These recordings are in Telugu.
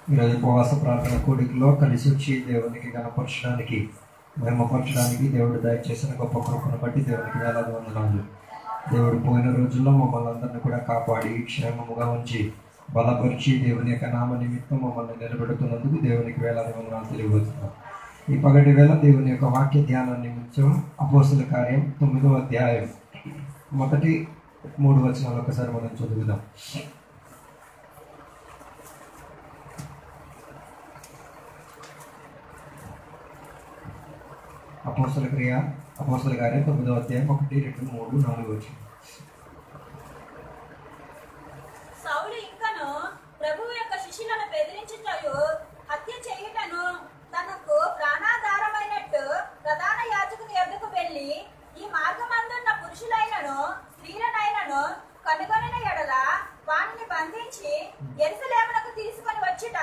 ఈరోజు ఉపవాస ప్రార్థన కూడికలో కలిసి వచ్చి దేవునికి గణపరచడానికి, మహిమపరచడానికి దేవుడు దయచేసిన గొప్ప కృపను బట్టి దేవునికి వేలాది వందనాలు. దేవుడు పోయిన రోజుల్లో మమ్మల్ని అందరినీ కూడా కాపాడి క్షేమముగా ఉంచి బలపరిచి దేవుని యొక్క నామ నిమిత్తం మమ్మల్ని నిలబెడుతున్నందుకు దేవునికి వేలాది వందనాలు తెలియబోతున్నాం. ఈ పగటి వేళ దేవుని యొక్క వాక్య ధ్యానం నిమిత్తం అపోస్తల కార్యం 9వ అధ్యాయం మొదటి 3 వచనాలు ఒకసారి మనం చదువుదాం. అపోస్తల కార్యం 9వ అధ్యాయం 1, 2, 3, 4 వచనం. సౌలు ఇంకను ప్రభువు యొక్క శిష్యులను బెదిరించుటయు హత్య చేయుటను తనకు ప్రాణాధారమైనట్టు ప్రధాన యాజకుని యొద్దకు వెళ్ళి, ఈ మార్గమందున్న పురుషులైనను స్త్రీలనైనను కనుగొనిన ఎడల వారిని బంధించి యెరూషలేమునకు తీసుకొని వచ్చుట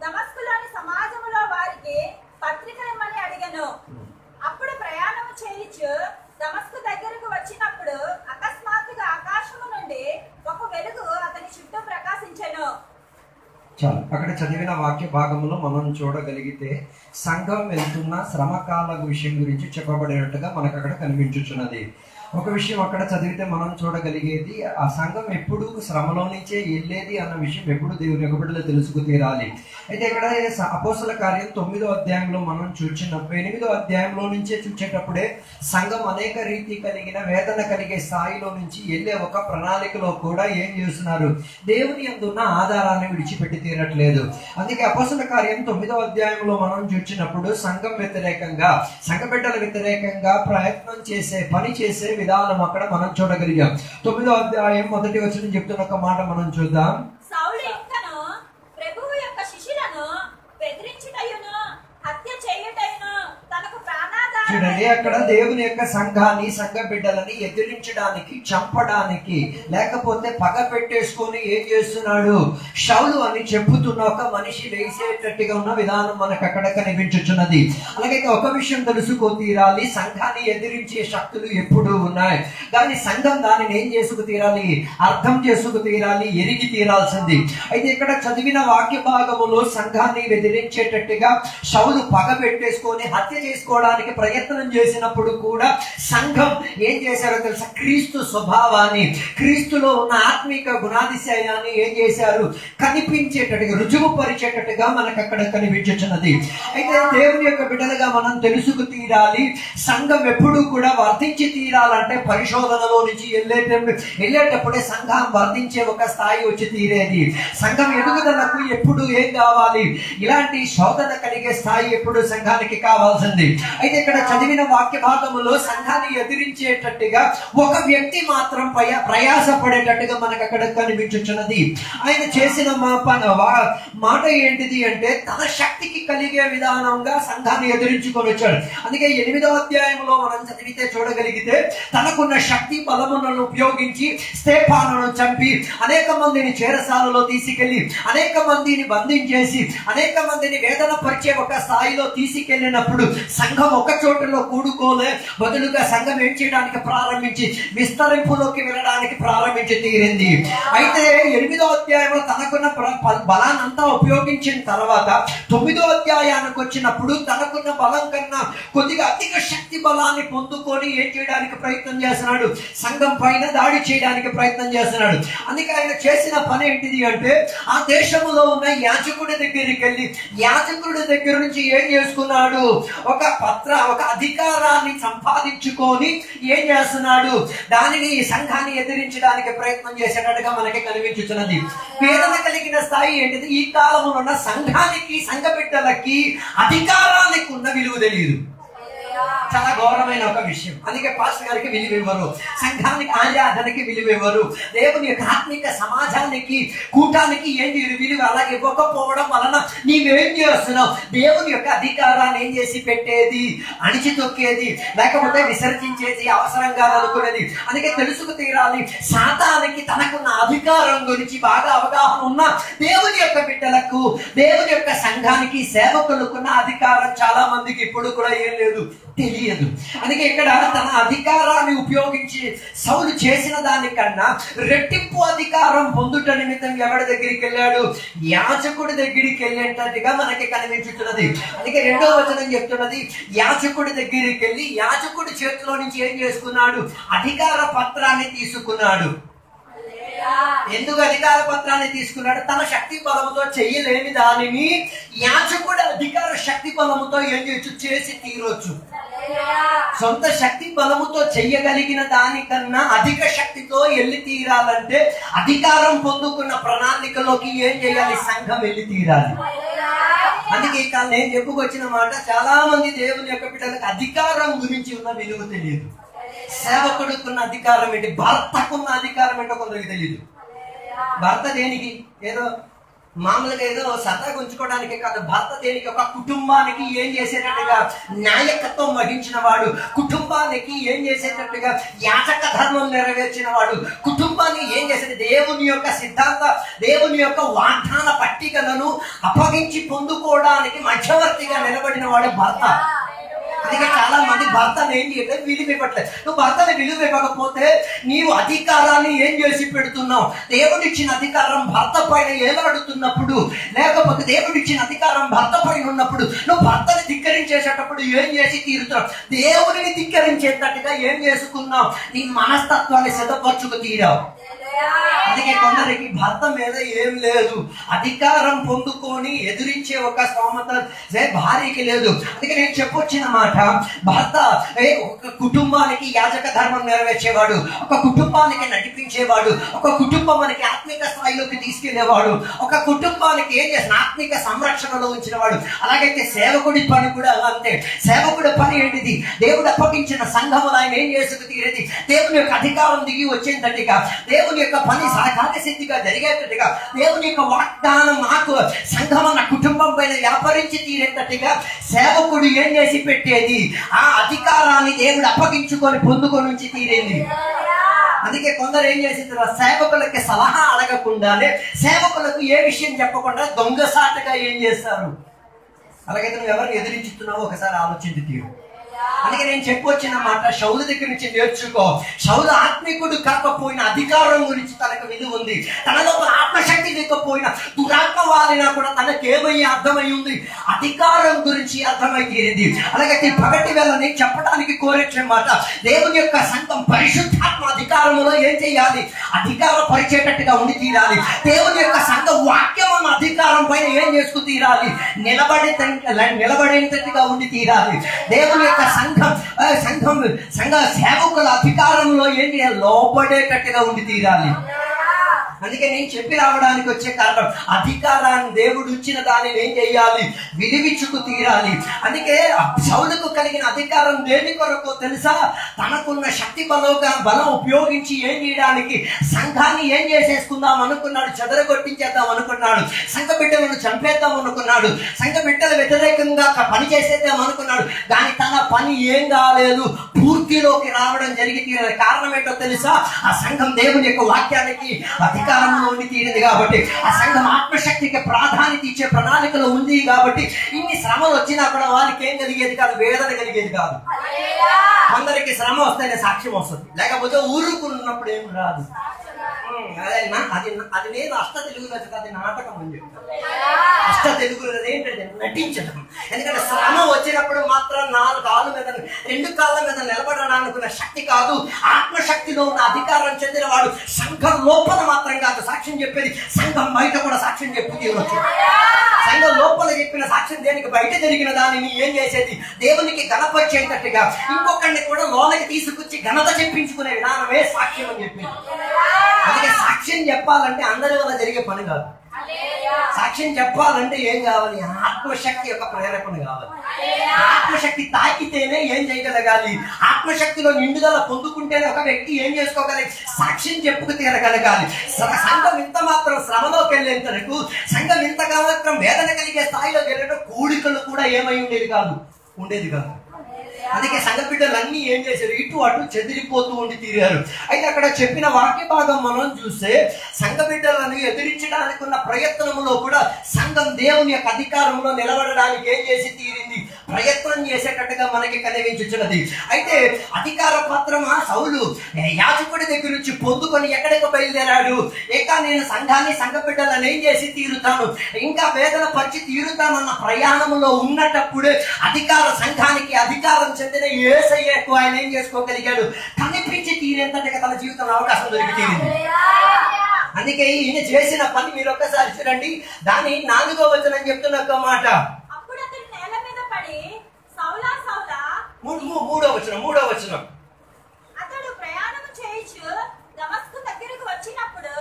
దమస్కులోని సమాజములో వారికి పత్రిక ఇమ్మని అడిగెను. అప్పుడు ప్రయాణము చేయించు దమస్కు దగ్గరకు వచ్చినప్పుడు అకస్మాత్తుగా ఆకాశము నుండి ఒక వెలుగు అతని చుట్టూ ప్రకాశించెను. చాలు, అక్కడ చదివిన వాక్య భాగంలో మనం చూడగలిగితే సంఘం వెళ్తున్న శ్రమకాల విషయం గురించి చెప్పబడినట్టుగా మనకు అక్కడ కనిపించుచున్నది. ఒక విషయం అక్కడ చదివితే మనం చూడగలిగేది, ఆ సంఘం ఎప్పుడు శ్రమలో నుంచే వెళ్ళేది అన్న విషయం ఎప్పుడు దేవుని యొక్క బిడ్డలు తెలుసుకు తీరాలి. అయితే ఇక్కడ అపోస్తల కార్యం 9వ అధ్యాయంలో మనం చూచినప్పుడు 8వ అధ్యాయంలో నుంచే చూసేటప్పుడే సంఘం అనేక రీతి కలిగిన వేదన కలిగే స్థాయిలో నుంచి వెళ్ళే ఒక ప్రణాళికలో కూడా ఏం చేస్తున్నారు, దేవుని అందున్న ఆధారాన్ని విడిచిపెట్టి తీరట్లేదు. అందుకే అపోస్తల కార్యం 9వ అధ్యాయంలో మనం చూచినప్పుడు సంఘం వ్యతిరేకంగా, సంఘ బిడ్డల వ్యతిరేకంగా ప్రయత్నం చేసే, పని చేసే విధానం అక్కడ మనం చూడగలిగాం. 9వ అధ్యాయం 1వ వచనం చెప్తున్న ఒక మాట మనం చూద్దాం. సౌలు ఇంకను ప్రభువు యొక్క శిష్యులను బెదిరించుటయును హత్య చేయుటయును తనకు ప్రాణాధారమైనట్టు. చూడండి, అక్కడ దేవుని యొక్క సంఘాన్ని, సంఘ బిడ్డలని ఎదిరించడానికి, చంపడానికి, లేకపోతే పగ పెట్టేసుకొని ఏం చేస్తున్నాడు, షౌలు అని చెప్పుతున్న ఒక మనిషి వేసేటట్టుగా ఉన్న విధానం మనకు అక్కడ కనిపించుచున్నది. అలాగే ఒక విషయం తెలుసుకో తీరాలి, సంఘాన్ని ఎదిరించే శక్తులు ఎప్పుడూ ఉన్నాయి. కానీ సంఘం దానిని ఏం చేసుకు తీరాలి, అర్థం చేసుకు తీరాలి, ఎరిగి తీరాల్సింది. అయితే ఇక్కడ చదివిన వాక్య భాగములో సంఘాన్ని ఎదిరించేటట్టుగా షౌలు పగ పెట్టేసుకొని హత్య చేసుకోవడానికి ప్రయత్నం చేసినప్పుడు కూడా సంఘం ఏం చేశారో తెలుసా, క్రీస్తు స్వభావాన్ని, క్రీస్తులో ఉన్న ఆత్మీక గుణాతిశయాన్ని ఏం చేశారు, కనిపించేటట్టుగా, రుజువుపరిచేటట్టుగా మనకు అక్కడ కనిపించుచున్నది. అయితే దేవుని యొక్క బిడ్డలుగా మనం తెలుసుకు తీరాలి, సంఘం ఎప్పుడు కూడా వర్ధించి తీరాలంటే పరిశోధనలో నుంచి వెళ్ళేటప్పుడే సంఘం వర్ధించే ఒక స్థాయి వచ్చి తీరేది. సంఘం ఎదుగుదలకు ఎప్పుడు ఏం కావాలి, ఇలాంటి శోధన కలిగే స్థాయి ఎప్పుడు సంఘానికి కావాల్సింది. అయితే ఇక్కడ చదివిన వాక్య భాగములో సంఘాన్ని ఎదిరించేటట్టుగా ఒక వ్యక్తి మాత్రం ప్రయాసపడేటట్టుగా మనకు అక్కడ కనిపించుచున్నది. ఆయన చేసిన మాట ఏంటిది అంటే, తన శక్తికి కలిగే విధానంగా సంఘాన్ని ఎదిరించుకొని వచ్చాడు. అందుకే 8వ అధ్యాయంలో మనం చదివితే చూడగలిగితే, తనకున్న శక్తి బలములను ఉపయోగించి స్తేఫానును చంపి అనేక మందిని చెరసాలలో తీసుకెళ్లి అనేక మందిని బంధించేసి అనేక మందిని వేదన పరిచే ఒక స్థాయిలో తీసుకెళ్లినప్పుడు సంఘం ఒక చోటులో కూడుకోలే, బదులుగా సంఘం ఏం చేయడానికి ప్రారంభించి విస్తరింపులోకి వెళ్ళడానికి ప్రారంభించి తీరింది. అయితే 8వ అధ్యాయంలో తనకున్న బలాన్నంతా ఉపయోగించిన తర్వాత 9వ అధ్యాయానికి వచ్చినప్పుడు తనకున్న బలం కన్నా కొద్దిగా అధిక శక్తి బలాన్ని పొందుకొని ఏం చేయడానికి ప్రయత్నం చేస్తున్నాడు, సంఘం పైన దాడి చేయడానికి ప్రయత్నం చేస్తున్నాడు. అందుకే ఆయన చేసిన పని ఏంటిది అంటే, ఆ దేశంలో ఉన్న యాజకుడి దగ్గరికి వెళ్ళి యాజకుడి దగ్గర నుంచి ఏం చేసుకున్నాడు, ఒక అధికారాన్ని సంపాదించుకొని ఏం చేస్తున్నాడు, దానిని సంఘాన్ని ఎదిరించడానికి ప్రయత్నం చేసేటట్టుగా మనకి కనిపించుతున్నది. వేదన కలిగిన స్థాయి ఏంటిది, ఈ కాలంలో ఉన్న సంఘానికి, సంఘ బిడ్డలకి అధికారానికి ఉన్న విలువ తెలియదు. చాలా ఘోరమైన ఒక విషయం. అందుకే పాస్టర్ గారికి విలువ ఇవ్వరు, సంఘానికి, ఆరాధనకి విలువ ఇవ్వరు, దేవుని యొక్క ఆత్మిక సమాజానికి, కూటానికి ఏంటి విలువ అలాగే ఇవ్వకపోవడం వలన నీవేం చేస్తున్నావు, దేవుని యొక్క అధికారాన్ని ఏం చేసి పెట్టేది, అణిచి తొక్కేది, లేకపోతే విసర్జించేది, అవసరంగా అనుకునేది. అందుకే తెలుసుకు తీరాలి, సాతానికి తనకున్న అధికారం గురించి బాగా అవగాహన ఉన్న దేవుని యొక్క బిడ్డలకు, దేవుని యొక్క సంఘానికి, సేవకులకున్న అధికారం చాలా మందికి ఇప్పుడు కూడా ఏం లేదు, తెలియదు. తెలియదు. అందుకే ఇక్కడ తన అధికారాన్ని ఉపయోగించి సౌలు చేసిన దానికన్నా రెట్టింపు అధికారం పొందుట నిమిత్తం ఎవరి దగ్గరికి వెళ్ళాడు? యాజకుడి దగ్గరికి వెళ్ళేటట్టుగా మనకి కనిపించుతున్నది. అందుకే 2వ వచనం చెప్తున్నది, యాజకుడి దగ్గరికి వెళ్ళి యాజకుడి చేతిలో నుంచి ఏం చేసుకున్నాడు? అధికార పత్రాన్ని తీసుకున్నాడు. ఎందుకు అధికార పత్రాన్ని తీసుకున్నాడు? తన శక్తి బలముతో చెయ్యలేని దానిని యాజకుడు అధికార శక్తి బలముతో ఏం చేయొచ్చు? చేసి తీరొచ్చు. సొంత శక్తి బలముతో చెయ్యగలిగిన దానికన్నా అధిక శక్తితో వెళ్ళి తీరాలంటే అధికారం పొందుకున్న ప్రణాళికలోకి ఏం చేయాలి? సంఘం వెళ్ళి తీరాలి. అందుకే ఇక నేను చెప్పుకొచ్చిన మాట, చాలా మంది దేవుని యొక్క బిడ్డలకు అధికారం గురించి ఉన్న విలువ తెలియదు. సేవకుడుకున్న అధికారం ఏంటి, భర్తకున్న అధికారం ఏంటో కొందరికి తెలియదు. భర్త దేనికి? ఏదో మామూలుగా ఏదో సరదాగా ఉంచుకోవడానికి కాదు. భర్త దేనికి? ఒక కుటుంబానికి ఏం చేసేటట్టుగా నాయకత్వం వహించిన వాడు, కుటుంబానికి ఏం చేసేటట్టుగా యాజక ధర్మం నెరవేర్చిన వాడు, కుటుంబాన్ని ఏం చేసేది? దేవుని యొక్క సిద్ధాంత, దేవుని యొక్క వాగ్దాన పట్టికలను అప్పగించి పొందుకోవడానికి మధ్యవర్తిగా నిలబడిన వాడు భర్త. అందుకే చాలా మంది భర్తను ఏం చేయలేదు, విలువ ఇవ్వట్లేదు. నువ్వు భర్తని విలువ ఇవ్వకపోతే నీవు అధికారాన్ని ఏం చేసి పెడుతున్నావు? దేవుడిచ్చిన అధికారం భర్త పైన ఏలాడుతున్నప్పుడు, లేకపోతే దేవుడిచ్చిన అధికారం భర్త పైన ఉన్నప్పుడు నువ్వు భర్తని ధిక్కరించేసేటప్పుడు ఏం చేసి తీరుతున్నావు? దేవుడిని ధిక్కరించేటట్టుగా ఏం చేసుకున్నావు? నీ మనస్తత్వాన్ని సిద్ధపరచుకు తీరావు. అందుకే కొందరికి భర్త మీద ఏం లేదు, అధికారం పొందుకొని ఎదిరించే ఒక స్తోమత భార్యకి లేదు. అందుకే నేను చెప్పొచ్చిన మాట, భర్త ఒక కుటుంబానికి యాజక ధర్మం నెరవేర్చేవాడు, ఒక కుటుంబానికి నడిపించేవాడు, ఒక కుటుంబానికి ఆత్మిక స్థాయిలోకి తీసుకెళ్లేవాడు, ఒక కుటుంబానికి ఏం చేసిన ఆత్మిక సంరక్షణలో ఉంచినవాడు. అలాగైతే సేవకుడి పని కూడా అంతే. సేవకుడి పని ఏంటిది? దేవుడు అప్పగించిన సంఘములు ఆయన ఏం చేసుకు తీరేది? దేవుని యొక్క అధికారం దిగి వచ్చేటట్టుగా, దేవుని యొక్క పని కార్యసిద్ధిగా జరిగేటట్టుగా, దేవుని యొక్క వాగ్దానం మాకు సంఘం అన్న కుటుంబం పైన వ్యాపరించి తీరేటట్టుగా సేవకుడు ఏం చేసి పెట్టేది? ఆ అధికారాన్ని దేవుడు అప్పగించుకొని పొందుకొని నుంచి తీరేది. అందుకే కొందరు ఏం చేసింది? సేవకులకి సలహా అడగకుండానే, సేవకులకు ఏ విషయం చెప్పకుండా దొంగసాటుగా ఏం చేస్తారు? అలాగైతే నువ్వు ఎవరిని ఎదిరించుతున్నావో ఒకసారి ఆలోచించి తీరు. అందుకే నేను చెప్పొచ్చిన మాట, సౌలు దగ్గర నుంచి నేర్చుకో. సౌలు ఆత్మికుడు కాకపోయినా అధికారం గురించి తనకు విలువ ఉంది. తనలో ఆత్మశక్తి లేకపోయినా, దురాత్మ వారినా కూడా తనకేమయ్యి అర్థమై ఉంది? అధికారం గురించి అర్థమై తీరింది. అలాగైతే పగటి వేళ నేను చెప్పడానికి కోరేట్లే మాట, దేవుని యొక్క సంఘం పరిశుద్ధాత్మ అధికారంలో ఏం చేయాలి? అధికార పరిచేటట్టుగా ఉండి తీరాలి. దేవుని యొక్క సంఘ వాక్యం అన్న అధికారం పైన ఏం చేసుకు తీరాలి? నిలబడేటట్టుగా ఉండి తీరాలి. దేవుని యొక్క సంఘ సేవకుల అధికారంలో ఏం చేయాలి? లోపడేటట్టుగా ఉండి తీరాలి. అందుకే నేను చెప్పి రావడానికి వచ్చే కారణం, అధికారాన్ని దేవుడు ఇచ్చిన దానిని ఏం చేయాలి? విలువించుకు తీరాలి. అందుకే సౌలుకు కలిగిన అధికారం దేని కొరకు తెలుసా? తనకున్న శక్తి బలం ఉపయోగించి ఏం చేయడానికి? సంఘాన్ని ఏం చేసేసుకుందాం అనుకున్నాడు, చెదరగొట్టించేద్దాం అనుకున్నాడు, సంఘ బిడ్డలను చంపేద్దాం అనుకున్నాడు, సంఘ బిడ్డల వ్యతిరేకంగా పని చేసేద్దాం అనుకున్నాడు. కానీ తన పని ఏం కాలేదు, పూర్తిలోకి రావడం జరిగింది. కారణం ఏంటో తెలుసా? ఆ సంఘం దేవుని యొక్క వాక్యానికి అధికారంలో ఉండి తీరింది కాబట్టి, ఆ సంఘం ఆత్మశక్తికి ప్రాధాన్యత ఇచ్చే ప్రణాళికలో ఉంది కాబట్టి, ఇన్ని శ్రమలు వచ్చినా కూడా వాళ్ళకి ఏం కలిగేది కాదు? వేదన కలిగేది కాదు. కొందరికి శ్రమ వస్తేనే సాక్ష్యం వస్తుంది, లేకపోతే ఊరుకున్నప్పుడు ఏం రాదు. అది నేను అష్ట తెలుగులో అది నాటకం అని చెప్తాను. అష్ట తెలుగులో ఏంటంటే నటించడం. ఎందుకంటే శ్రమ వచ్చినప్పుడు మాత్రం 4 కాళ్ళ మీద 2 కాళ్ళ మీద నిలబడడానికి శక్తి కాదు, ఆత్మశక్తిలో ఉన్న అధికారం చెందిన వాడు సంఘం లోపల మాత్రం కాదు సాక్ష్యం చెప్పేది, సంఘం బయట కూడా సాక్ష్యం చెప్పి తీరవచ్చు. సంఘం లోపల చెప్పిన సాక్ష్యం దేనికి? బయట జరిగిన దానిని ఏం చేసేది? దేవునికి ఘనపరిచేటట్టుగా ఇంకొకరిని కూడా లోనకి తీసుకొచ్చి ఘనత చెప్పించుకునే విధానమే సాక్ష్యం అని చెప్పింది. అందుకే సాక్ష్యం చెప్పాలంటే అందరి వల్ల జరిగే పని కాదు. సాక్ష్యం చెప్పాలంటే ఏం కావాలి? ఆత్మశక్తి యొక్క ప్రేరేపణ కావాలి. ఆత్మశక్తి తాకితేనే ఏం చేయగలగాలి? ఆత్మశక్తిలో నిండుదల పొందుకుంటేనే ఒక వ్యక్తి ఏం చేసుకోగలి? సాక్ష్యం చెప్పుకు తీరగలగాలి. సంఘం ఇంత మాత్రం శ్రమలోకి వెళ్ళేంత వరకు, సంఘం ఇంతగా మాత్రం వేదన కలిగే స్థాయిలోకి వెళ్ళడం కూడికలు కూడా ఏమై ఉండేది కాదు. అందుకే సంఘ బిడ్డలన్నీ ఏం చేశారు? ఇటు అటు చెదిరిపోతూ ఉండి తీరారు. అయితే అక్కడ చెప్పిన వాక్య భాగం మనం చూస్తే, సంఘ బిడ్డలను ఎదిరించడానికి ఉన్న ప్రయత్నంలో కూడా సంఘం దేవుని యొక్క అధికారంలో నిలబడడానికి ఏం చేసి తీరింది? ప్రయత్నం చేసేటట్టుగా మనకి కనిపించుచున్నది. అయితే అధికార పత్రమా సౌలు యాజకుడి దగ్గర నుంచి పొందుకొని ఎక్కడికి బయలుదేరాడు? ఇంకా నేను సంఘాన్ని సంఘ బిడ్డలను ఏం చేసి తీరుతాను, ఇంకా వేదన పరిచి తీరుతానన్న ప్రయాణంలో ఉన్నటప్పుడు అధికార సంఘానికి అధికారం చెందిన యేసయ్యకు ఆయన ఏం చేసుకోగలిగాడు? కనిపించి తీరేంతటిగా తన జీవితంలో అవకాశం దొరికి తీరింది. అందుకే ఈయన చేసిన పని మీరు ఒక్కసారి చూడండి. దాని 4వ వచనం చెప్తున్న ఒక మాట. అప్పుడు అతడు నేల మీద పడి సౌలా సౌలా, 3వ వచనం. అతడు ప్రయాణం చేయించు దమస్కు దగ్గరకు వచ్చినప్పుడు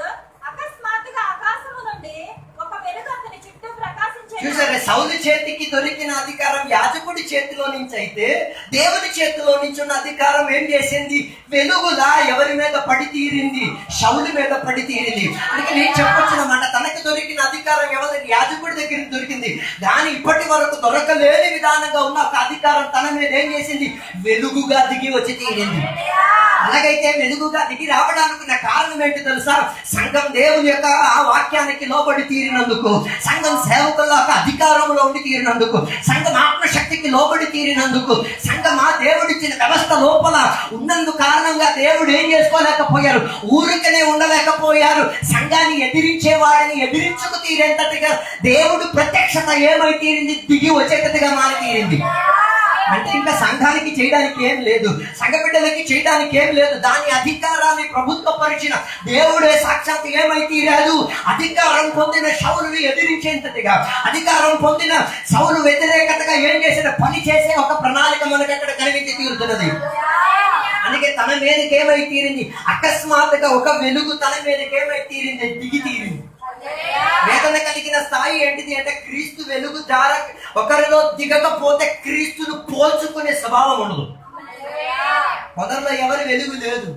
అకస్మాత్తుగా ఆకాశము నుండి ఒక వెలుగు అతని చుట్టూ ప్రకాశించేది. చూసారా, సౌలు చేతికి దొరికిన అధికారం యాజకుడి చేతిలో నుంచి అయితే దేవుని చేతిలో నుంచి ఉన్న అధికారం ఏం చేసింది? వెలుగులా ఎవరి మీద పడి తీరింది? సౌలు మీద పడి తీరింది. అందుకే నేను చెప్పొచ్చునమాట, తనకి దొరికిన అధికారం ఎవరి యాజకుడి దగ్గర దొరికింది. కానీ ఇప్పటి వరకు దొరకలేని విధానంగా ఉన్న ఒక అధికారం తన మీద ఏం చేసింది? వెలుగుగా దిగి వచ్చి తీరింది. అలాగైతే వెలుగుగా దిగి రావడానికి ఉన్న కారణం ఏంటి తెలుసా? సంఘం దేవుని యొక్క ఆ వాక్యానికి లోబడి తీరినందుకు, సంఘం సేవకుల అధికారంలో ఉండి తీరినందుకు, సంఘం ఆత్మశక్తికి లోబడి తీరినందుకు, సంఘం ఆ దేవుడిచ్చిన వ్యవస్థ లోపల ఉన్నందుకు కారణంగా దేవుడు ఏం చేసుకోలేకపోయారు? ఊరికనే ఉండలేకపోయారు. సంఘాన్ని ఎదిరించే వాడిని ఎదిరించుకు తీరేంతటిగా దేవుడు ప్రత్యక్షత ఏమై తీరింది? దిగి వచ్చేటట్టుగా మారి తీరింది. అంటే ఇంకా సంఘానికి చేయడానికి ఏం లేదు, సంఘ బిడ్డలకి చేయడానికి ఏం లేదు. దాని అధికారాన్ని ప్రభుత్వపరిచిన దేవుడే సాక్షాత్ ఏమై తీరాడు? అధికారం పొందిన సౌలుని ఎదిరించేంతటిగా, అధికారం పొందిన సౌలు వ్యతిరేకతగా ఏం చేసిన పని చేసే ఒక ప్రణాళిక మనకు అక్కడ కనిపించి తీరుతున్నది. అందుకే తన మీదకి ఏమై తీరింది? అకస్మాత్తుగా ఒక వెలుగు తన మీదకి ఏమై తీరింది? దిగి తీరింది. వేదన కలిగిన స్థాయి ఏంటిది అంటే, క్రీస్తు వెలుగు ద్వారా ఒకరిలో దిగకపోతే క్రీస్తును పోల్చుకునే స్వభావం ఉండదు. మొదట్లో ఎవరి వెలుగు లేదు,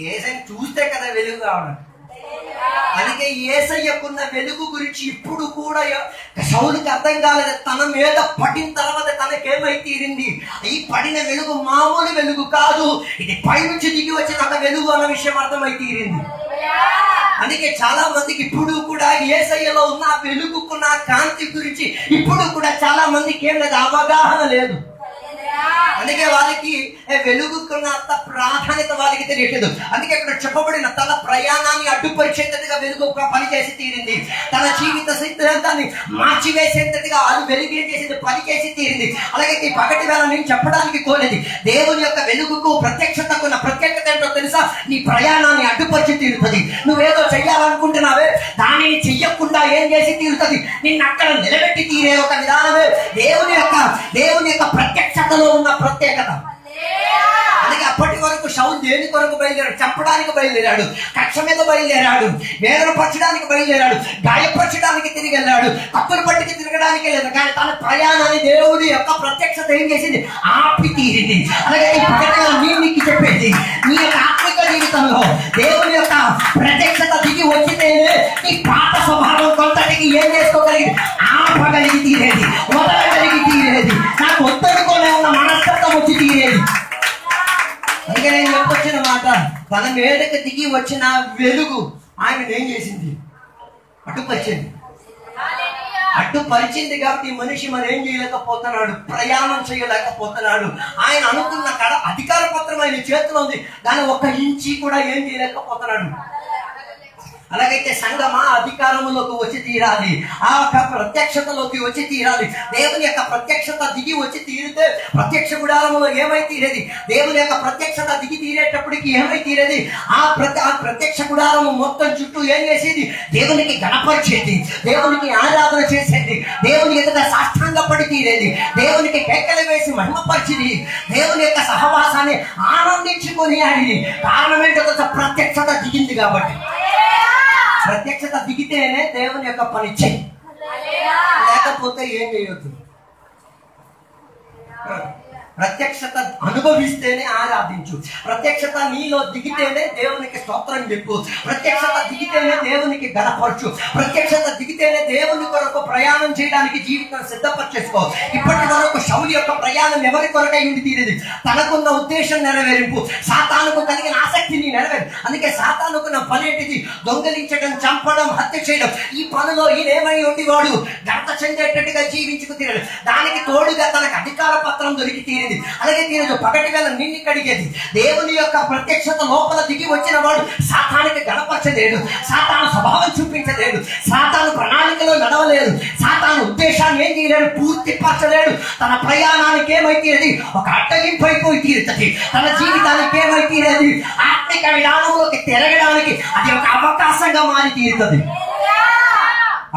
యేసయ్యను చూస్తే కదా వెలుగు కావడం. అందుకే యేసయ్యకున్న వెలుగు గురించి ఇప్పుడు కూడా సౌలుకి అర్థం కాలేదు. తన మీద పడిన తర్వాత తనకేమై తీరింది? ఈ పడిన వెలుగు మామూలు వెలుగు కాదు, ఇది పైనుంచి దిగి వచ్చిన ఒక వెలుగు అన్న విషయం అర్థమై తీరింది. అందుకే చాలా మందికి ఇప్పుడు కూడా యేసయ్యలో ఉన్న వెలుగుకున్న కాంతి గురించి ఇప్పుడు కూడా చాలా మందికి ఏం లేదు, అవగాహన లేదు. అందుకే వాళ్ళకి వెలుగుకున్న అంత ప్రాధాన్యత వాళ్ళకి తెలియట్లేదు. అందుకే ఇక్కడ చెప్పబడిన తన ప్రయాణాన్ని అడ్డుపరిచేంతగా వెలుగు పని చేసి తీరింది. తన జీవిత సిద్ధాంతాన్ని మార్చివేసేంతగా అది వెలుగు ఏం చేసింది? పని చేసి తీరింది. అలాగే ఈ పగటి వేళ నేను చెప్పడానికి కోలేదు, దేవుని యొక్క వెలుగుకు ప్రత్యక్షతకు ఉన్న ప్రత్యేకత ఏంటో తెలుసా? నీ ప్రయాణాన్ని అడ్డుపరిచి తీరుతుంది. నువ్వేదో చెయ్యాలనుకుంటున్నావే, దానిని చెయ్యకుండా ఏం చేసి తీరుతుంది? నిన్ను అక్కడ నిలబెట్టి తీరే ఒక విధానమే దేవుని యొక్క ప్రత్యక్షతలో ఉన్న ప్రత్యేకత. అందుకే అప్పటి వరకు సౌలు దేని కొరకు బయలుదేరాడు? చంపడానికి బయలుదేరాడు, కక్ష మీద బయలుదేరాడు, వేదన పరచడానికి బయలుదేరాడు, గాయపరచడానికి తిరిగి వెళ్ళాడు, కత్తులు పట్టుకి తిరగడానికి లేదు. కానీ తన ప్రయాణాన్ని దేవుడి యొక్క ప్రత్యక్షత ఏం చేసింది? ఆపి తీరింది. అలాగే ఈ ప్రకటన నీకు చెప్పేది, నీ యొక్క ఆత్మిక జీవితంలో దేవుని యొక్క ప్రత్యక్షత దిగి వచ్చితేనే నీ పాత స్వభావం కొంతటికి ఏం చేసుకోగలిగి? ఆపగలిగి తీరేది, వదలగలిగి తీరేది, నాకు ఒత్తడుకోలే ఉన్న మనస్తత్వం వచ్చి తీరేది. అందుకే నేను చెప్పొచ్చిన మాట, తన మీదకి దిగి వచ్చిన వెలుగు ఆయన ఏం చేసింది? అడ్డుపరిచింది. అడ్డుపరిచింది కాబట్టి మనిషి మరి ఏం చేయలేకపోతున్నాడు? ప్రయాణం చేయలేకపోతున్నాడు. ఆయన అనుకున్న కాడ అధికార పత్రం ఆయన చేతిలో ఉంది, దాని 1 ఇంచి కూడా ఏం చేయలేకపోతున్నాడు. అలాగైతే సంఘమా అధికారంలోకి వచ్చి తీరాలి, ఆ ప్రత్యక్షతలోకి వచ్చి తీరాలి. దేవుని యొక్క ప్రత్యక్షత దిగి వచ్చి తీరితే ప్రత్యక్ష గుడారంలో ఏమై తీరేది? దేవుని యొక్క ప్రత్యక్షత దిగి తీరేటప్పటికి ఏమై తీరేది? ఆ ప్రత్యక్ష గుడారము మొత్తం చుట్టూ ఏం చేసేది? దేవునికి గణపరిచేది, దేవునికి ఆరాధన చేసేది, దేవుని ఎదుట సాష్టాంగపడి తీరేది, దేవునికి కేకలు వేసి మహిమపరిచింది, దేవుని యొక్క సహవాసాన్ని ఆనందించుకొని ఆడి. కారణం ఏంటో ప్రత్యక్షత దిగింది కాబట్టి. ప్రత్యక్షత దిగితేనే దేవుని యొక్క పని చెయ్యి, లేకపోతే ఏం చేయొద్దు. ప్రత్యక్షత అనుభవిస్తేనే ఆరాధించు. ప్రత్యక్షత నీలో దిగితేనే దేవునికి స్తోత్రం చెప్పు. ప్రత్యక్షత దిగితేనే దేవునికి గణపరచు. ప్రత్యక్షత దిగితేనే దేవుని కొరకు ప్రయాణం చేయడానికి జీవితం సిద్ధపరచేసుకో. ఇప్పటి వరకు సౌలు యొక్క ప్రయాణం ఎవరి కొరకై ఉండి తీరేది? తనకున్న ఉద్దేశం నెరవేరింపు, సాతానుకు కలిగిన ఆసక్తిని నెరవేరు. అందుకే సాతానుకున్న పని ఏంటిది? దొంగలించడం, చంపడం, హత్య చేయడం. ఈ పనిలో ఈయనేమై ఉండి వాడు గంట చెందేటట్టుగా జీవించుకు తీరడు. దానికి తోడుగా తనకు అధికార పత్రం దొరికి తీరింది. అలాగే తీరదు పగటి వేళ నిన్ను కడిగేది. దేవుని యొక్క ప్రత్యక్షత లోపల దిగి వచ్చిన వాడు సాతానికి గణపరచలేడు, సాతాను స్వభావం చూపించలేడు, సాతాను ప్రణాళికలో నడవలేడు, సాతాను ఉద్దేశాన్ని ఏం చేయలేడు, పూర్తి పరచలేడు. తన ప్రయాణానికి ఏమై తీరేది? ఒక అడ్డగింపు అయిపోయి తీరుతుంది. తన జీవితానికి ఏమై తీరేది? ఆత్మిక విధానంలోకి తిరగడానికి అది ఒక అవకాశంగా మారి తీరుతుంది.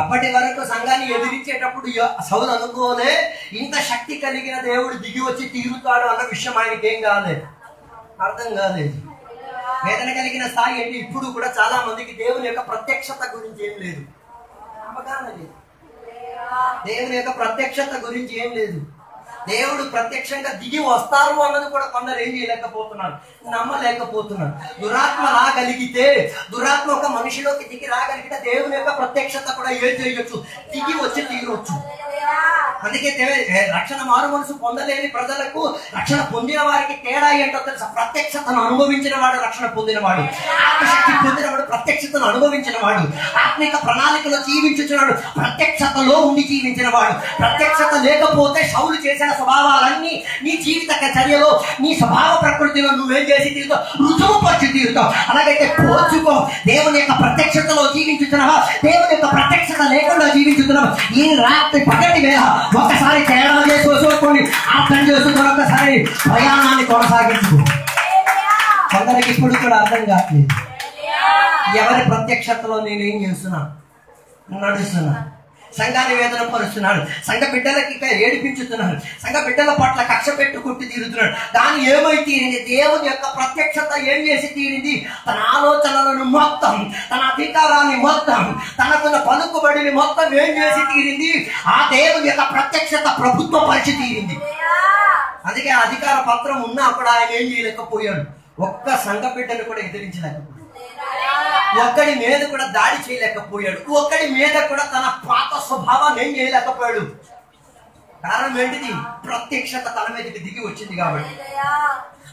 అప్పటి వరకు సంఘాన్ని ఎదిరించేటప్పుడు సౌలు అనుకోలే ఇంత శక్తి కలిగిన దేవుడు దిగి వచ్చి తీరుతాడు అన్న విషయం ఆయనకి ఏం కాలేదు, అర్థం కాలేదు. వేదన కలిగిన స్థాయి ఏంటి? ఇప్పుడు కూడా చాలా మందికి దేవుని యొక్క ప్రత్యక్షత గురించి ఏం లేదు, అవగాహన లేదు. దేవుని యొక్క ప్రత్యక్షత గురించి ఏం లేదు. దేవుడు ప్రత్యక్షంగా దిగి వస్తారు అన్నది కూడా కొందరు ఏం చేయలేకపోతున్నారు, నమ్మలేకపోతున్నారు. దురాత్మ రాగలిగితే, దురాత్మ ఒక మనిషిలోకి దిగి రాగలిగితే దేవుని యొక్క ప్రత్యక్షత కూడా ఏం చేయొచ్చు? దిగి వచ్చి తీరవచ్చు. అందుకే రక్షణ మారు మనసు పొందలేని ప్రజలకు రక్షణ పొందిన వారికి తేడా ఏంటో తెలుసా? ప్రత్యక్షతను అనుభవించిన వాడు రక్షణ పొందినవాడు, ఆత్మశక్తి పొందినవాడు ప్రత్యక్షతను అనుభవించిన వాడు, ఆత్మిక ప్రణాళికలో జీవించుచున్నాడు, ప్రత్యక్షతలో ఉండి జీవించిన వాడు. ప్రత్యక్షత లేకపోతే సౌలు చేసిన స్వభావాలన్నీ నీ జీవిత చర్యలో, నీ స్వభావ ప్రకృతిలో నువ్వేం చేసి తీరుతావు? రుజువు పరిచి తీరుతావు. అలాగైతే పోల్చుకో. దేవుని యొక్క ప్రత్యక్షతలో జీవించుతున్నావా? దేవుని యొక్క ప్రత్యక్షత లేకుండా జీవించుతున్నావా? ఈ రాత్రి పగటి వేళ ఒకసారి తేడా చేసుకోని అర్థం చేసుకుని ఒకసారి ప్రయాణాన్ని కొనసాగించుకో. కొందరికి ఇప్పుడు కూడా అర్థం కావట్లేదు. ఎవరి ప్రత్యక్షతలో నేనేం చేస్తున్నా? నడుస్తున్నా. సంఘాన్ని వేదన పరుస్తున్నాడు, సంఘ బిడ్డలకి ఏడిపించుతున్నాడు, సంఘ బిడ్డల పట్ల కక్ష పెట్టుకుంటూ తీరుతున్నాడు. దాని ఏమై తీరింది? దేవుని యొక్క ప్రత్యక్షత ఏం చేసి తీరింది? తన ఆలోచనలను మొత్తం, తన అధికారాన్ని మొత్తం, తనకున్న పలుకుబడిని మొత్తం ఏం చేసి తీరింది? ఆ దేవుని యొక్క ప్రత్యక్షత ప్రభుత్వ పరిచి తీరింది. అందుకే ఆ అధికార పత్రం ఉన్నా కూడా ఆయన ఏం చేయలేకపోయాడు. ఒక్క సంఘ బిడ్డను కూడా ఎదిరించలేకపోయాడు. ఒక్కడి మీద కూడా దాడి చేయలేకపోయాడు. ఒక్కడి మీద కూడా తన పాత స్వభావాన్ని ఏం చేయలేకపోయాడు. కారణం ఏంటిది? ప్రత్యక్షత తన మీదకి దిగి వచ్చింది కాబట్టి.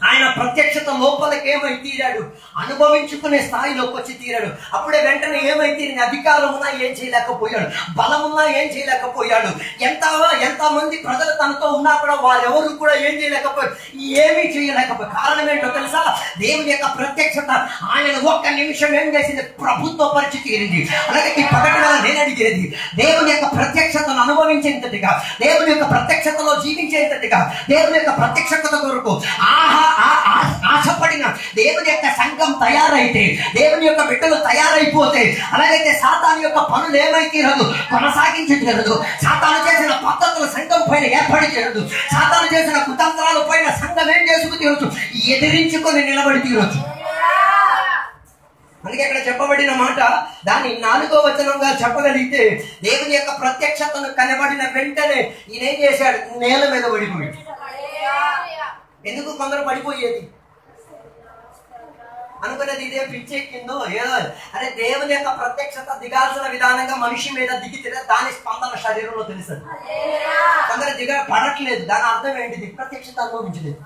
ఆయన ప్రత్యక్షత లోపలికి ఏమై తీరాడు? అనుభవించుకునే స్థాయిలోకి వచ్చి తీరాడు. అప్పుడే వెంటనే ఏమై తీరింది? అధికారం ఉన్నా ఏం చేయలేకపోయాడు, బలం ఉన్నా ఏం చేయలేకపోయాడు. ఎంత మంది ప్రజలు తనతో ఉన్నా కూడా వాళ్ళెవరు కూడా ఏం చేయలేకపోయాడు, ఏమీ చేయలేకపోయాడు. కారణం ఏంటో తెలుసా? దేవుని యొక్క ప్రత్యక్షత ఆయన ఒక్క నిమిషం ఏం చేసింది? ప్రభుత్వ పరిచి తీరింది. అలాగే ఈ పగటి వేళ నేను అడిగేది, దేవుని యొక్క ప్రత్యక్షతను అనుభవించేంతటిగా, దేవుని యొక్క ప్రత్యక్షతలో జీవించేంతటిగా, దేవుని యొక్క ప్రత్యక్షత కొరకు ఆశపడిన దేవుని యొక్క సంఘం తయారైతే, దేవుని యొక్క బిడ్డలు తయారైపోతే, అలాగైతే సాతాను యొక్క పనులు ఏమైతీరదు? కొనసాగించగలదు. సాతాను చేసిన పద్ధతులు సంఘం పైన ఏర్పడి తీరదు. సాతాను చేసిన కుతంత్రాల పైన సంఘం ఏం చేసుకు తీరొచ్చు? ఎదిరించుకొని నిలబడి తీరొచ్చు. అందుకే ఇక్కడ చెప్పబడిన మాట దాన్ని 4వ వచనంగా చెప్పగలిగితే, దేవుని యొక్క ప్రత్యక్షతను కనబడిన వెంటనే ఈయన ఏం చేశాడు? నేల మీద పడిపోయాడు. ఎందుకు కొందరు పడిపోయేది? అనుకునేది ఇదే పిచ్చెక్కిందో ఏదో. అరే దేవుని యొక్క ప్రత్యక్షత దిగాల్సిన విధానంగా మనిషి మీద దిగితే దాని స్పందన శరీరంలో తెలుస్తుంది. కొందరు పడట్లేదు. దాని అర్థం ఏంటిది? ప్రత్యక్షత అనుభవించలేదు.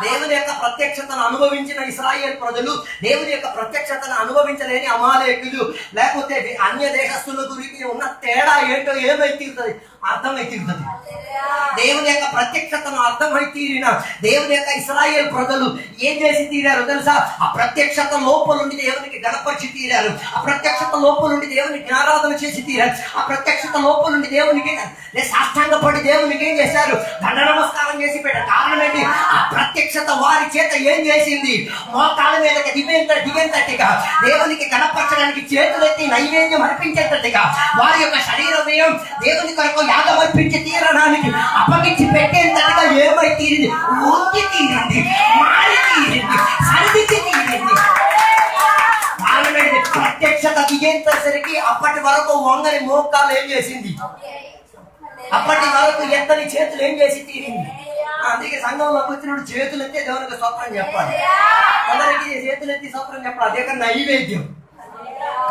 దేవుని యొక్క ప్రత్యక్షతను అనుభవించిన ఇశ్రాయేలు ప్రజలు, దేవుని యొక్క ప్రత్యక్షతను అనుభవించలేని అమాలేకులు, లేకపోతే అన్య దేశస్తుల గురించి ఉన్న తేడా ఏంటో ఏమై తీరుతుంది? అర్థమై తీరుతుంది. దేవుని యొక్క ప్రత్యక్షతను అర్థమై తీరిన దేవుని యొక్క ఇశ్రాయేలు ప్రజలు ఏం చేసి తీరారు తెలుసా? ఆ ప్రత్యక్షత లోపలుండి దేవునికి గణపరిచి తీరారు. ఆ ప్రత్యక్షత లోపలుండి దేవునికి ఆరాధన చేసి తీరారు. ఆ ప్రత్యక్షత లోపలుండి దేవునికి సాష్టాంగపడి దేవునికి ఏం చేశారు? దండ నమస్కారం చేసి పెట్టారు. కారణం ఏంటి? ఆ ప్రత్యక్షత వారి చేత ఏం చేసింది? మోకాళ్ళ మీదకి దిగేంతటిగా, దేవునికి గణపరచడానికి చేతులెత్తి నైవేద్యం అర్పించేటట్టుగా, వారి యొక్క శరీర వ్యయం దేవుని కొరకు యాగం అర్పించి తీరడానికి అప్పగించి పెట్టేంతటిగా ఏమై తీరింది? వంగి తీరింది, మారి తీరింది, సరిదిద్ది తీరింది. ప్రత్యక్షత దిగేంతసరికి అప్పటి వరకు వంగని మోకాలు ఏం చేసింది? అప్పటి వరకు ఎత్తని చేతులు ఏం చేసి తీరింది? అందుకే సంఘంలోకి వచ్చినప్పుడు చేతులు ఎత్తే దేవునికి స్తోత్రం చెప్పాలి. కొందరికి చేతులు ఎత్తి స్తోత్రం చెప్పాలి, అదే నైవేద్యం.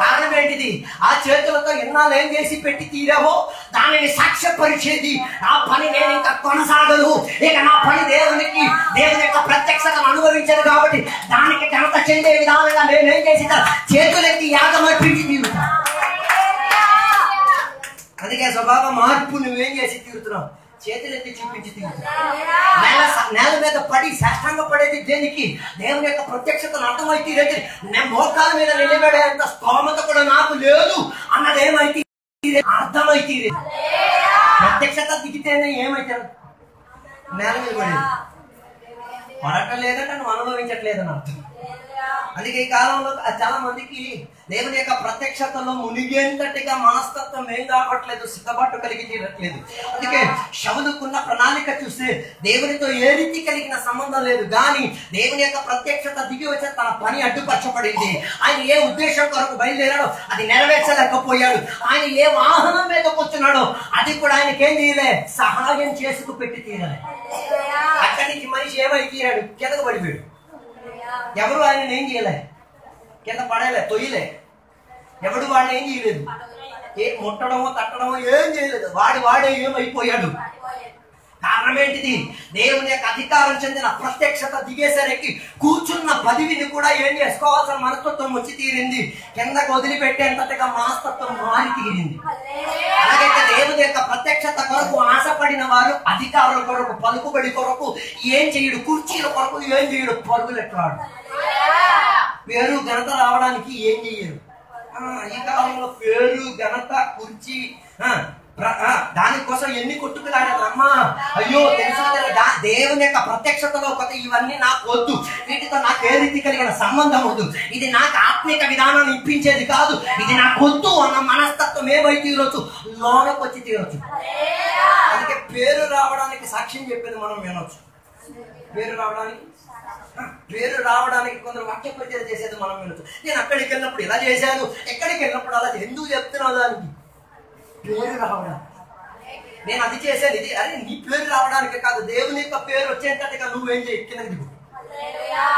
కారణం ఏంటిది? ఆ చేతులతో ఎన్నాళ్ళు ఏం చేసి పెట్టి తీరావో దానిని సాక్ష్యపరిచేది. ఆ పని నేను ఇంకా కొనసాగదు, ఇక నా పని దేవుని యొక్క ప్రత్యక్షతను అనుభవించదు కాబట్టి దానికి ఘనత చెందే విధానంగా నేనేం చేసి చేతులెత్తి యాగం అర్పించి తీరుతా. అందుకే స్వభావ మార్పు నువ్వేం చేసి తీరుతున్నావు? చేతులెత్తి చూపించి తీరుతున్నావు. నేల మీద పడి సాష్టాంగ పడేది దేనికి? దేవుని యొక్క ప్రత్యక్షతను అర్థమై తీరేది. నేను మోకాల మీద నిలబడేంత స్తోమత కూడా నాకు లేదు అన్నది ఏమైతే అర్థమై తీరేది. ప్రత్యక్షత దిగితేనే ఏమైతే నేల మీద పడేది. పడటం లేదంటే నువ్వు అనుభవించట్లేదని అర్థం. అందుకే ఈ కాలంలో చాలా మందికి దేవుని యొక్క ప్రత్యక్షతలో మునిగేంతటిగా మనస్తత్వం ఏం కావట్లేదు, సిద్ధపాటు కలిగి తీరట్లేదు. అందుకే శౌలుకున్న ప్రణాళిక చూస్తే దేవునితో ఏ రీతి కలిగిన సంబంధం లేదు, కానీ దేవుని యొక్క ప్రత్యక్షత దిగి వచ్చే తన పని అడ్డుపరచబడింది. ఆయన ఏ ఉద్దేశం కొరకు బయలుదేరాడో అది నెరవేర్చలేకపోయాడు. ఆయన ఏ వాహనం మీద కూర్చున్నాడో అది కూడా ఆయనకి ఏం తీయలే, సహాయం చేసుకు పెట్టి తీరలే. అక్కడి నుంచి మనిషి ఏమై తీరాడు? కిందకు పడిపోయాడు. ఎవరు ఆయన ఏం చేయలే, కింద పడేలే, తొయ్యలే. ఎవడు వాడిని ఏం చేయలేదు, ముట్టడమో తట్టడమో ఏం చేయలేదు. వాడే ఏమైపోయాడు. కారణం ఏంటిది? దేవుని యొక్క అధికారం చెందిన ప్రత్యక్షత దిగేసరికి కూర్చున్న పదవిని కూడా ఏం చేసుకోవాల్సిన మనస్తత్వం వచ్చి తీరింది. కిందకు వదిలిపెట్టేంతటిగా మనస్తత్వం మారి తీరింది. అలాగైతే దేవుని యొక్క ప్రత్యక్షత కొరకు ఆశపడిన వారు అధికారుల కొరకు, పలుకుబడి కొరకు ఏం చేయడు, కుర్చీల కొరకు ఏం చేయడు, పరుగులెట్లాడు. పేరు ఘనత రావడానికి ఏం చెయ్యరు. ఈ కాలంలో పేరు ఘనత కుర్చీ దానికోసం ఎన్ని కొట్టుకులాడమ్మా. అయ్యో తెలుసు, దేవుని యొక్క ప్రత్యక్షతలో కొత్త ఇవన్నీ నాకు వద్దు, వీటితో నాకు ఏ రీతి కలిగిన సంబంధం వద్దు, ఇది నాకు ఆత్మిక విధానాన్ని ఇప్పించేది కాదు, ఇది నాకు వద్దు అన్న మనస్తత్వం ఏమై తీరొచ్చు, లోనకు వచ్చి తీరొచ్చు. అందుకే పేరు రావడానికి సాక్ష్యం చెప్పేది మనం వినొచ్చు. పేరు రావడానికి కొందరు వాక్య ప్రచారం చేసేది మనం వినొచ్చు. నేను అక్కడికి వెళ్ళినప్పుడు ఇలా చేశాను, ఎక్కడికి వెళ్ళినప్పుడు అలా ఎందుకు చెప్తున్నావు? దానికి పేరు రావడానికి నేను అది చేశాను, ఇది అరే నీ పేరు రావడానికి కాదు, దేవుని యొక్క పేరు వచ్చేటట్టుగా నువ్వేం చేయి, కిందకి దిగు.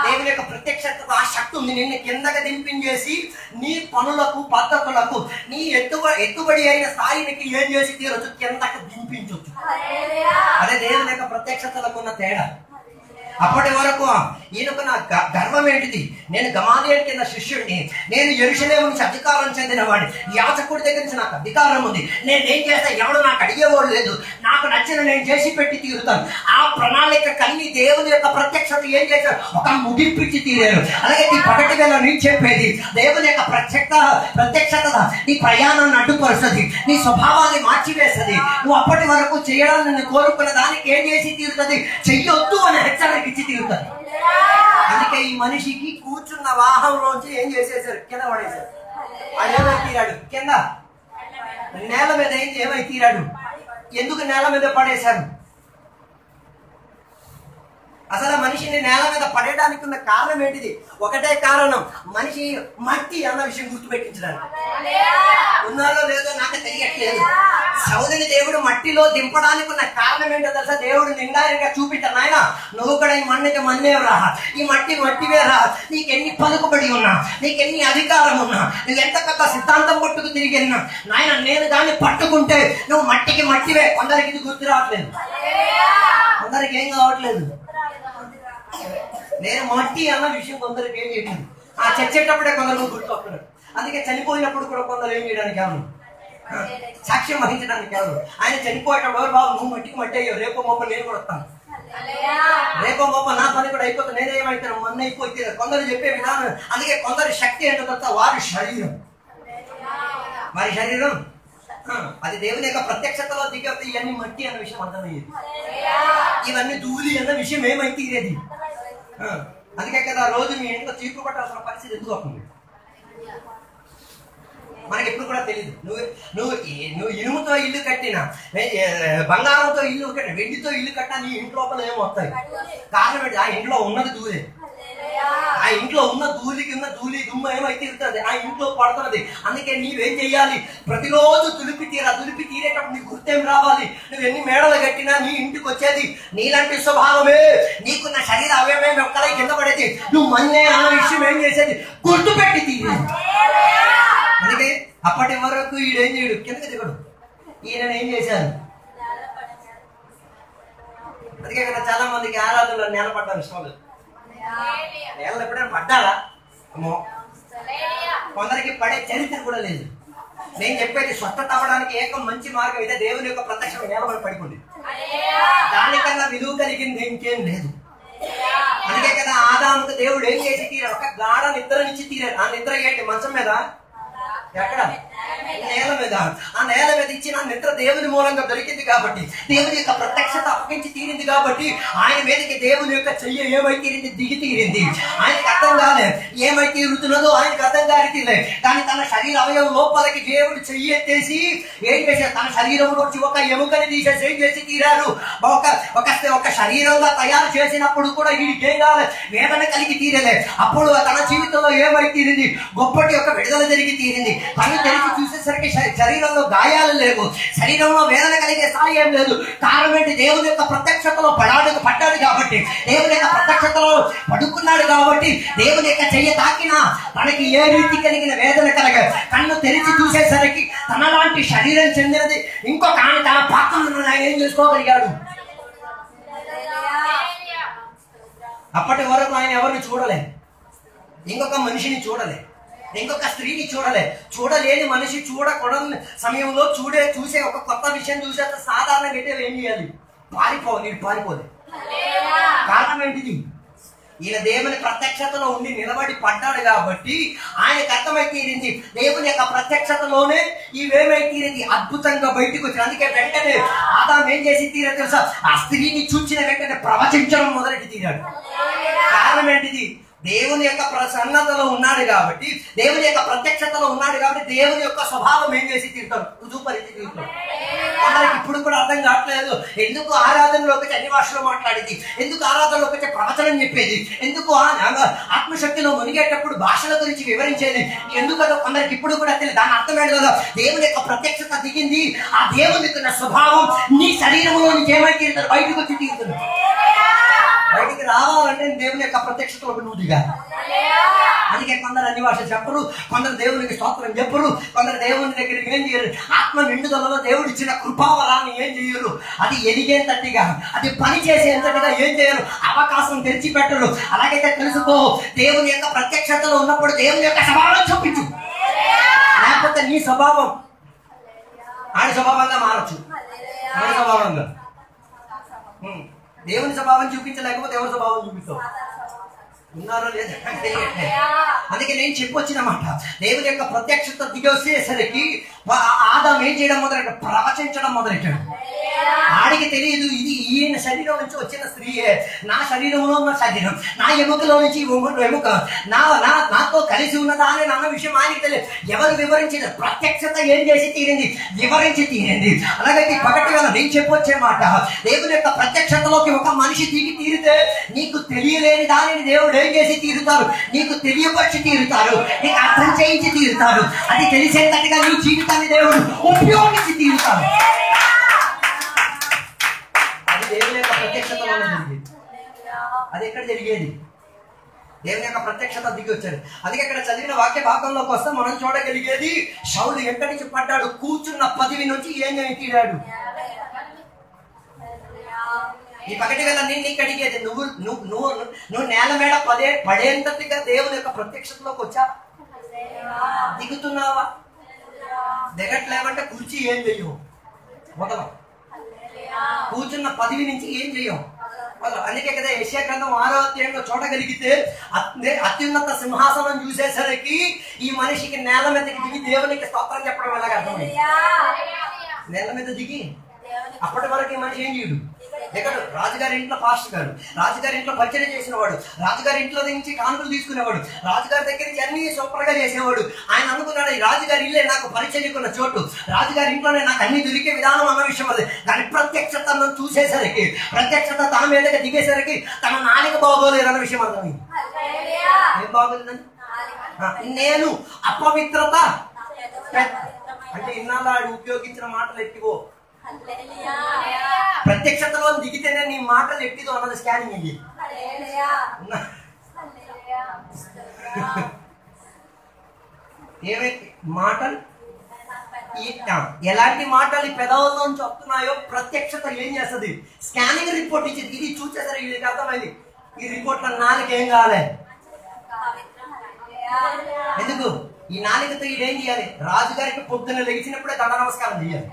దేవుని యొక్క ప్రత్యక్షతకు ఆ శక్తి ఉంది. నిన్ను కిందకి దింపించేసి నీ పనులకు పద్ధతులకు నీ ఎత్తుబడి అయిన స్థాయికి ఏం చేసి తీరొచ్చు, కిందకి దింపించవచ్చు. అదే దేవుని యొక్క ప్రత్యక్షతలకు ఉన్న తేడా. అప్పటి వరకు ఈయనకు నా గర్వం ఏంటిది? నేను గమాలియేలు కింద శిష్యుడిని, నేను యెరూషలేము నుంచి అధికారం చెందిన వాడిని, యాజకుడి దగ్గర నుంచి నాకు అధికారం ఉంది, నేను ఏం చేస్తా ఎవడు నాకు అడిగేవాడు లేదు, నాకు నచ్చిన నేను చేసి పెట్టి తీరుతాను. ఆ ప్రణాళిక కలిగి దేవుని యొక్క ప్రత్యక్షత ఏం చేశారు, ఒక ముగింపించి తీరారు. అలాగే ఈ పగటి వేళ నీ చెప్పేది దేవుని యొక్క ప్రత్యక్షత నీ ప్రయాణాన్ని అడ్డుపరుస్తుంది, నీ స్వభావాన్ని మార్చివేస్తుంది. నువ్వు అప్పటి వరకు చేయడాన్ని కోరుకున్న దానికి ఏం చేసి తీరుతుంది, చెయ్యొద్దు అనే హెచ్చరిక ఇచ్చి తీరుతుంది. అందుకే ఈ మనిషికి కూర్చున్న వాహనంలోంచి ఏం చేసేసారు, కింద పడేశారు. ఆయన ఏమై తీరాడు, కింద నేల మీద ఏమై తీరాడు. ఎందుకు నేల మీద పడేశారు? అసలు మనిషిని నేల మీద పడేయడానికి ఉన్న కారణం ఏంటిది? ఒకటే కారణం, మనిషి మట్టి అన్న విషయం గుర్తుపెట్టించడానికి. ఉన్నారో లేదో నాకు తెలియట్లేదు. సౌలుని దేవుడు మట్టిలో దింపడానికి ఉన్న కారణం ఏంటో తెలుసా? దేవుడు నిండారిగా చూపించాడు, నాయన నువ్వు కూడా ఈ మన్నిక మన్నేవరా, ఈ మట్టివేరా, నీకెన్ని పలుకుబడి ఉన్నా, నీకెన్ని అధికారం ఉన్నా, నువ్వు ఎంత పెద్ద సిద్ధాంతం పట్టుకు తిరిగినా, నాయన నేను దాన్ని పట్టుకుంటే నువ్వు మట్టికి మట్టివే. కొందరికి ఇది గుర్తు రావట్లేదు, కొందరికి ఏం కావట్లేదు. నేను మట్టి అన్న విషయం కొందరికి ఏం చేయలేదు. ఆ చచ్చేటప్పుడే కొందరు గుర్తు వస్తున్నాడు. అందుకే చనిపోయినప్పుడు కూడా కొందరు ఏం చేయడానికి ఎవరు, సాక్ష్యం వహించడానికి ఎవరు. ఆయన చనిపోయేటప్పుడు ఎవరు, బాబు నువ్వు మట్టికి మట్టి అయ్యావు, రేపో మొప్ప నేను కూడా వస్తాను, రేపో మొప్ప నా పని కూడా అయిపోతుంది, నేనేమైతాను మొన్న అయిపోతే కొందరు చెప్పే విధానం. అందుకే కొందరు శక్తి ఏంటో తెలుసా, వారి శరీరం అది దేవుని యొక్క ప్రత్యక్షతలో దిగేది. ఇవన్నీ మట్టి అన్న విషయం అర్థమయ్యేది, ఇవన్నీ ధూళి అన్న విషయం ఏమైతే తీరేది. అందుకే కదా రోజు మీ ఇంట్లో చీపురు పట్టాల్సిన పరిస్థితి ఎందుకు వస్తుంది మనకి ఎప్పుడు కూడా తెలియదు. నువ్వు ఇనుముతో ఇల్లు కట్టినా, బంగారంతో ఇల్లు కట్టిన, వెండితో ఇల్లు కట్టినా నీ ఇంటి లోపల ఏమొస్తాయి? కారణం ఏంటి? ఆ ఇంట్లో ఉన్నది దూరే. ఆ ఇంట్లో ఉన్న ధూళి దుమ్ము ఏమైతే ఇరుతుంది, ఆ ఇంట్లో పడుతున్నది. అందుకే నీవేం చెయ్యాలి? ప్రతిరోజు తులిపి తీరేటప్పుడు నీకు గుర్తేం రావాలి? నువ్వు ఎన్ని మేడలు కట్టినా నీ ఇంటికి వచ్చేది నీలాంటి స్వభావమే. నీకున్న శరీర అవయవమే ఒక్కలై కింద పడేది. నువ్వు మన్నే అన్న విషయం ఏం చేసేది? గుర్తు పెట్టి తీరేది. అందుకే అప్పటి వరకు ఈడేం చేయడు, కిందకి దిగడు. ఈయన ఏం చేశారు? అందుకే కదా చాలా మందికి ఆరాధనలో నేలపడ్డారు ఇష్టం లేదు. నేలలో ఎప్పుడైనా పడ్డారా? అమ్మో, కొందరికి పడే చరిత్ర కూడా లేదు. నేను చెప్పేది స్వస్థత అవ్వడానికి ఏకం మంచి మార్గం ఇదే, దేవుని యొక్క ప్రత్యక్షం నేలపడి పడిపోండి. దానికన్నా విలువ కలిగింది ఇంకేం లేదు. అందుకే కదా ఆదాముకు దేవుడు ఏం చేసి తీరాడు? ఒక గాఢ నిద్రనిచ్చి తీరాడు. ఆ నిద్ర ఏంటి? మంచం మీద, ఎక్కడ? నేల మీద. ఆ నేల మీద ఇచ్చిన నిద్ర దేవుని మూలంగా దొరికింది కాబట్టి, దేవుని యొక్క ప్రత్యక్షత అప్పగించి తీరింది కాబట్టి, ఆయన మీదకి దేవుని యొక్క చెయ్యి ఏమై తీరింది? దిగి తీరింది. ఆయనకి అర్థం కాలే ఏమై తీరుతున్నదో, ఆయనకు అర్థం కానితీలే. కానీ తన శరీర అవయవం లోపలికి దేవుడు చెయ్యి ఎత్తేసి ఏం చేశారు? తన శరీరంలో ఒక ఎముకని తీసేసి ఏం చేసి తీరారు? ఒక శరీరంగా తయారు చేసినప్పుడు కూడా వీడికి ఏం కావాలి? వేదన కలిగి తీరలే. అప్పుడు తన జీవితంలో ఏమై తీరింది? గొప్పటి యొక్క విడుదల జరిగి తీరింది. కళ్ళు తెరిచి చూసేసరికి శరీరంలో గాయాలు లేవు, శరీరంలో వేదన కలిగే స్థాయి ఏం లేదు. కారణం ఏంటి? దేవుని యొక్క ప్రత్యక్షతలో పడ్డాడు కాబట్టి, దేవుని యొక్క ప్రత్యక్షతలో పడుకున్నాడు కాబట్టి, దేవుని యొక్క చెయ్యి తాకినా తనకి ఏ రీతి కలిగిన వేదన కలగ. కన్ను తెరిచి చూసేసరికి తనలాంటి శరీరం చెందినది ఇంకొక ఆయన తన పాత్రను ఆయన ఏం చేసుకోగలిగాడు. అప్పటి వరకు ఆయన ఎవరిని చూడలే, ఇంకొక మనిషిని చూడలే, ఇంకొక స్త్రీని చూడలేని మనిషి చూడకూడని సమయంలో చూసే ఒక కొత్త విషయం చూసే సాధారణంగా అయితే ఏం చేయాలి? పారిపోలే. కారణం ఏంటిది? ఈయన దేవుని ప్రత్యక్షతలో ఉండి నిలబడి పడ్డాడు కాబట్టి ఆయనకు అర్థమై తీరింది. దేవుని యొక్క ప్రత్యక్షతలోనే ఇవేమై తీరింది? అద్భుతంగా బయటకు వచ్చింది. అందుకే వెంటనే ఆదాం ఏం చేసి తీరా తెలుసా? ఆ స్త్రీని చూచిన వెంటనే ప్రవచించడం మొదలెట్టి తీరాడు. కారణం ఏంటిది? దేవుని యొక్క ప్రసన్నతలో ఉన్నాడు కాబట్టి, దేవుని యొక్క ప్రత్యక్షతలో ఉన్నాడు కాబట్టి, దేవుని యొక్క స్వభావం ఏం చేసి తీరుతాడు? రుజుపరిచి తీరుతాడు. అందరికి ఇప్పుడు కూడా అర్థం కావట్లేదు. ఎందుకు ఆరాధనలోకి వచ్చి అన్ని భాషలో మాట్లాడేది? ఎందుకు ఆరాధనలోకి వచ్చి ప్రవచనం చెప్పేది? ఎందుకు ఆత్మశక్తిలో మునిగేటప్పుడు భాషల గురించి వివరించేది? ఎందుకదో కొందరికి ఇప్పుడు కూడా తెలియదు. దాని అర్థమేంటి కదా? దేవుని యొక్క ప్రత్యక్షత దిగింది. ఆ దేవునికి ఉన్న స్వభావం నీ శరీరంలో నుంచి ఏమై తీరుతాడు? బయటకు వచ్చి తీరుతుంది. బయటికి రావాలంటే దేవుని యొక్క ప్రత్యక్షతలో నువ్వు దిగాలి. అందుకే కొందరు అన్ని భాషలు చెప్పరు, కొందరు దేవునికి స్తోత్రం చెప్పరు, కొందరు దేవుని దగ్గరికి ఏం చేయరు? ఆత్మ నిండుదలలో దేవుడు ఇచ్చిన కృపావరాన్ని ఏం చేయరు? అది ఎదిగేంతటిగా, అది పని చేసేంతటిగా ఏం చేయరు? అవకాశం తెరిచిపెట్టరు. అలాగైతే తెలుసుకో, దేవుని యొక్క ప్రత్యక్షతలో ఉన్నప్పుడు దేవుని యొక్క స్వభావం చూపించు. లేకపోతే నీ స్వభావం ఆయన స్వభావంగా మారచ్చు. ఆయన స్వభావంగా దేవుని స్వభావం చూపించలేకపోతే ఎవరి స్వభావం చూపిస్తావు? ఉన్నారో లేదా? అందుకే నేను చెప్పొచ్చిన మాట, దేవుని యొక్క ప్రత్యక్షత దిగొచ్చేసరికి ఆదాం ఏం చేయడం మొదలెట్టాడు? ప్రవచించడం మొదలెట్టాడు. ఆడికి తెలియదు ఇది ఈయన శరీరం నుంచి వచ్చిన స్త్రీయే, నా శరీరంలో ఉన్న శరీరం, నా ఎముకలో నుంచి ఎముక నాతో కలిసి ఉన్నదా అని అన్న విషయం ఆయనకి తెలియదు. ఎవరు వివరించింది? ప్రత్యక్షత ఏం చేసి తీరింది? వివరించి తీరింది. అలాగైతే పగటి వేళ నేను చెప్పొచ్చే మాట, దేవుని యొక్క ప్రత్యక్షతలోకి ఒక మనిషి దిగి తీరితే నీకు తెలియలేని దానిని దేవుడు ఏం చేసి తీరుతారు? నీకు తెలియపరిచి తీరుతారు, నీకు అర్థం చేయించి తీరుతారు. అది తెలిసేటట్టుగా నీ జీవితాన్ని దేవుడు ఉపయోగించి తీరుతారు. అది దేవుని యొక్క ప్రత్యక్షతలోనే జరిగేది. అది ఎక్కడ జరిగేది? దేవుని యొక్క ప్రత్యక్షత దిగి వచ్చాడు. అందుకే ఇక్కడ చదివిన వాక్య భాగంలోకి వస్తే మనం చూడగలిగేది, సౌలు ఎక్కడి నుంచి పడ్డాడు? కూర్చున్న పదవి నుంచి ఏం తీరాడు? ఈ పగటి వేళ నేను నీకు అడిగేది, నువ్వు నేల మీద పడేంతగా దేవుని యొక్క ప్రత్యక్షతలోకి వచ్చా? దిగుతున్నావా? దిగట్లేమంటే కుర్చీ ఏం చెయ్యవు, వదలం. కూర్చున్న పదవి నుంచి ఏం చెయ్యం. అందుకే కదా యెషయా గ్రంథం 6వ అధ్యాయంలో చూడగలిగితే, అత్యున్నత సింహాసనం చూసేసరికి ఈ మనిషికి నేల మీదకి దిగి దేవునికి స్తోత్రం చెప్పడం ఎలాగ అర్థమైంది? నేల మీద దిగి అప్పటి వరకు ఈ మనిషి ఏం చేయడు? ఎక్కడ రాజుగారి ఇంట్లో పాస్టర్ గారు, రాజుగారి ఇంట్లో పరిచయం చేసిన వాడు, రాజుగారి ఇంట్లో నుంచి కానుకలు తీసుకునేవాడు, రాజుగారి దగ్గర నుంచి అన్ని సూపర్ గా చేసేవాడు. ఆయన అనుకున్నాడు ఈ రాజుగారి ఇల్లే నాకు పరిచయకున్న చోటు, రాజుగారి ఇంట్లోనే నాకు అన్ని దొరికే విధానం అన్న విషయం అది. దాని ప్రత్యక్షతను చూసేసరికి, ప్రత్యక్షత తన మీదకి దిగేసరికి తన నాలుక బాగోలేదు అన్న విషయం అర్థమైంది. ఏం బాగోలేదండి? నేను అపవిత్రత అంటే ఇన్నాళ్ళు ఆడు ఉపయోగించిన మాటలు ఎట్టివో, ప్రత్యక్షతలో దిగితేనే నీ మాటలు ఎట్టిదో అన్నది స్కానింగ్ అయ్యి. ఏమైతే మాటలు ఎలాంటి మాటలు ఈ పెదవుల్లో నుంచి వస్తున్నాయో ప్రత్యక్షత ఏం చేస్తుంది? స్కానింగ్ రిపోర్ట్ ఇచ్చింది. ఇది చూసేసరికి వీళ్ళకి అర్థమైంది ఈ రిపోర్ట్ లో నాలుగు ఏం కావాలి. ఎందుకు? ఈ నాలుగుతో ఈడేం చేయాలి? రాజుగారికి పొద్దున్న లెగిచినప్పుడే దండ నమస్కారం చేయాలి.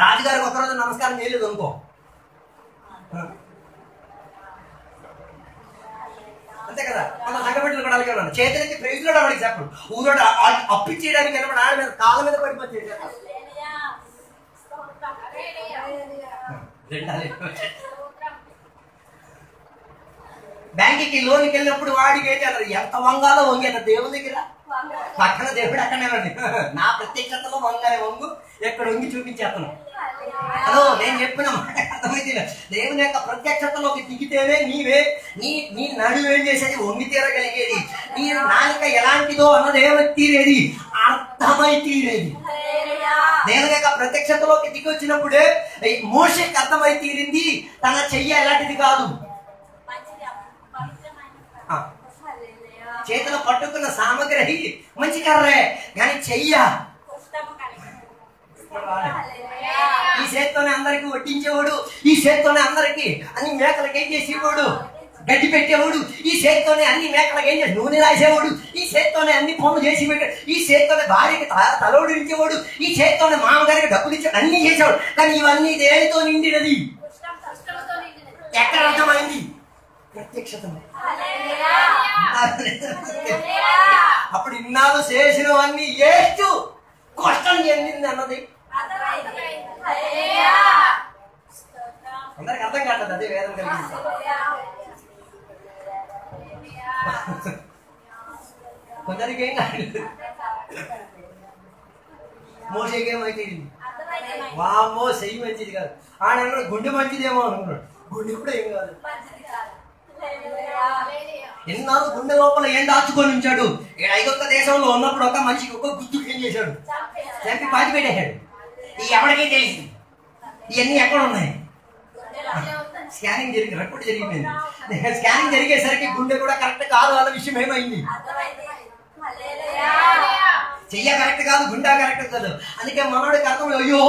రాజుగారికి ఒకరోజు నమస్కారం చేయలేదు అనుకో, అంతే కదా. మన సంఘపెట్టలు కూడా అలాగే ఉన్నాడు. చేతులకి ప్రైజ్ కూడా వాడికి చెప్పడు. ఊరోడు అప్పిచ్చేయడానికి వెళ్ళబడి ఆడ మీద కాళ్ళ మీద పడిపోతే బ్యాంకుకి లోన్కి వెళ్ళినప్పుడు వాడికి ఏం చేయాలి? ఎంత వంగాలో వంగేట దేవుని దగ్గర పక్కన దేవుడు అక్కడే నా ప్రత్యక్షతలో వంగానే వంగు, ఎక్కడ వంగి చూపించేస్తాను. హలో, నేను చెప్పిన మాట అర్థమైతే దేవుని యొక్క ప్రత్యక్షతలోకి దిగితేనే నీ నడువు ఏం చేసేది? వంగి తీరగలిగేది. నీ నాలుక ఎలాంటిదో అన్నది ఏమై తీరేది? అర్థమై తీరేది. దేవుని యొక్క ప్రత్యక్షతలోకి దిగి వచ్చినప్పుడే మోషేకి అర్థమై తీరింది తన చెయ్యి ఎలాంటిది కాదు. చేతిలో పట్టుకున్న సామగ్రి మంచి కర్రే, కానీ చెయ్య ఈ చేత్తోనే అందరికి వడ్డించేవాడు, ఈ చేత్తోనే అందరికి అన్ని మేకలకి ఏం చేసేవాడు? గడ్డి పెట్టేవాడు. ఈ చేత్తోనే అన్ని మేకలకి ఏం చేసి నూనె రాసేవాడు. ఈ చేత్తోనే అన్ని పనులు చేసి పెట్టాడు. ఈ చేత్తోనే భార్యకి తలోడు ఇచ్చేవాడు. ఈ చేత్తోనే మామగారికి డబ్బులు ఇచ్చాడు. అన్ని చేసేవాడు. కానీ ఇవన్నీ దేనితో నిండినది? ఎక్కడ అర్థమైంది? ప్రత్యక్షత. అప్పుడు ఇన్నాళ్ళు చేసినవన్నీ ఏస్తూ కష్టం చెందింది అన్నది అందరికి అర్థం కాదు. అదే వేదం కలిగింది. కొందరికి ఏం కాదు. మోసేకేమైతే వామ్మో చెయ్యి మంచిది కాదు, ఆడ గుండె మంచిదేమో అనుకున్నాడు. గుండె కూడా ఏం కాదు. ఎన్నాళ్ళు గుండె లోపల ఏం దాచుకొని ఉంచాడు. ఐదొక్క దేశంలో ఉన్నప్పుడు ఒక మనిషికి ఒక గుర్తుకు ఏం చేశాడు? చంపి పాతి పెట్టేశాడు. ఈ ఎవరికీ తెలిసింది ఇవన్నీ ఎక్కడ ఉన్నాయి? స్కానింగ్ జరిగి రిపోర్ట్ జరిగిపోయింది. స్కానింగ్ జరిగేసరికి గుండె కూడా కరెక్ట్ కాదు అన్న విషయం ఏమైంది? చెయ్య కరెక్ట్ కాదు, గుండె కరెక్ట్ కాదు. అందుకే మనోడికి అర్థం, అయ్యో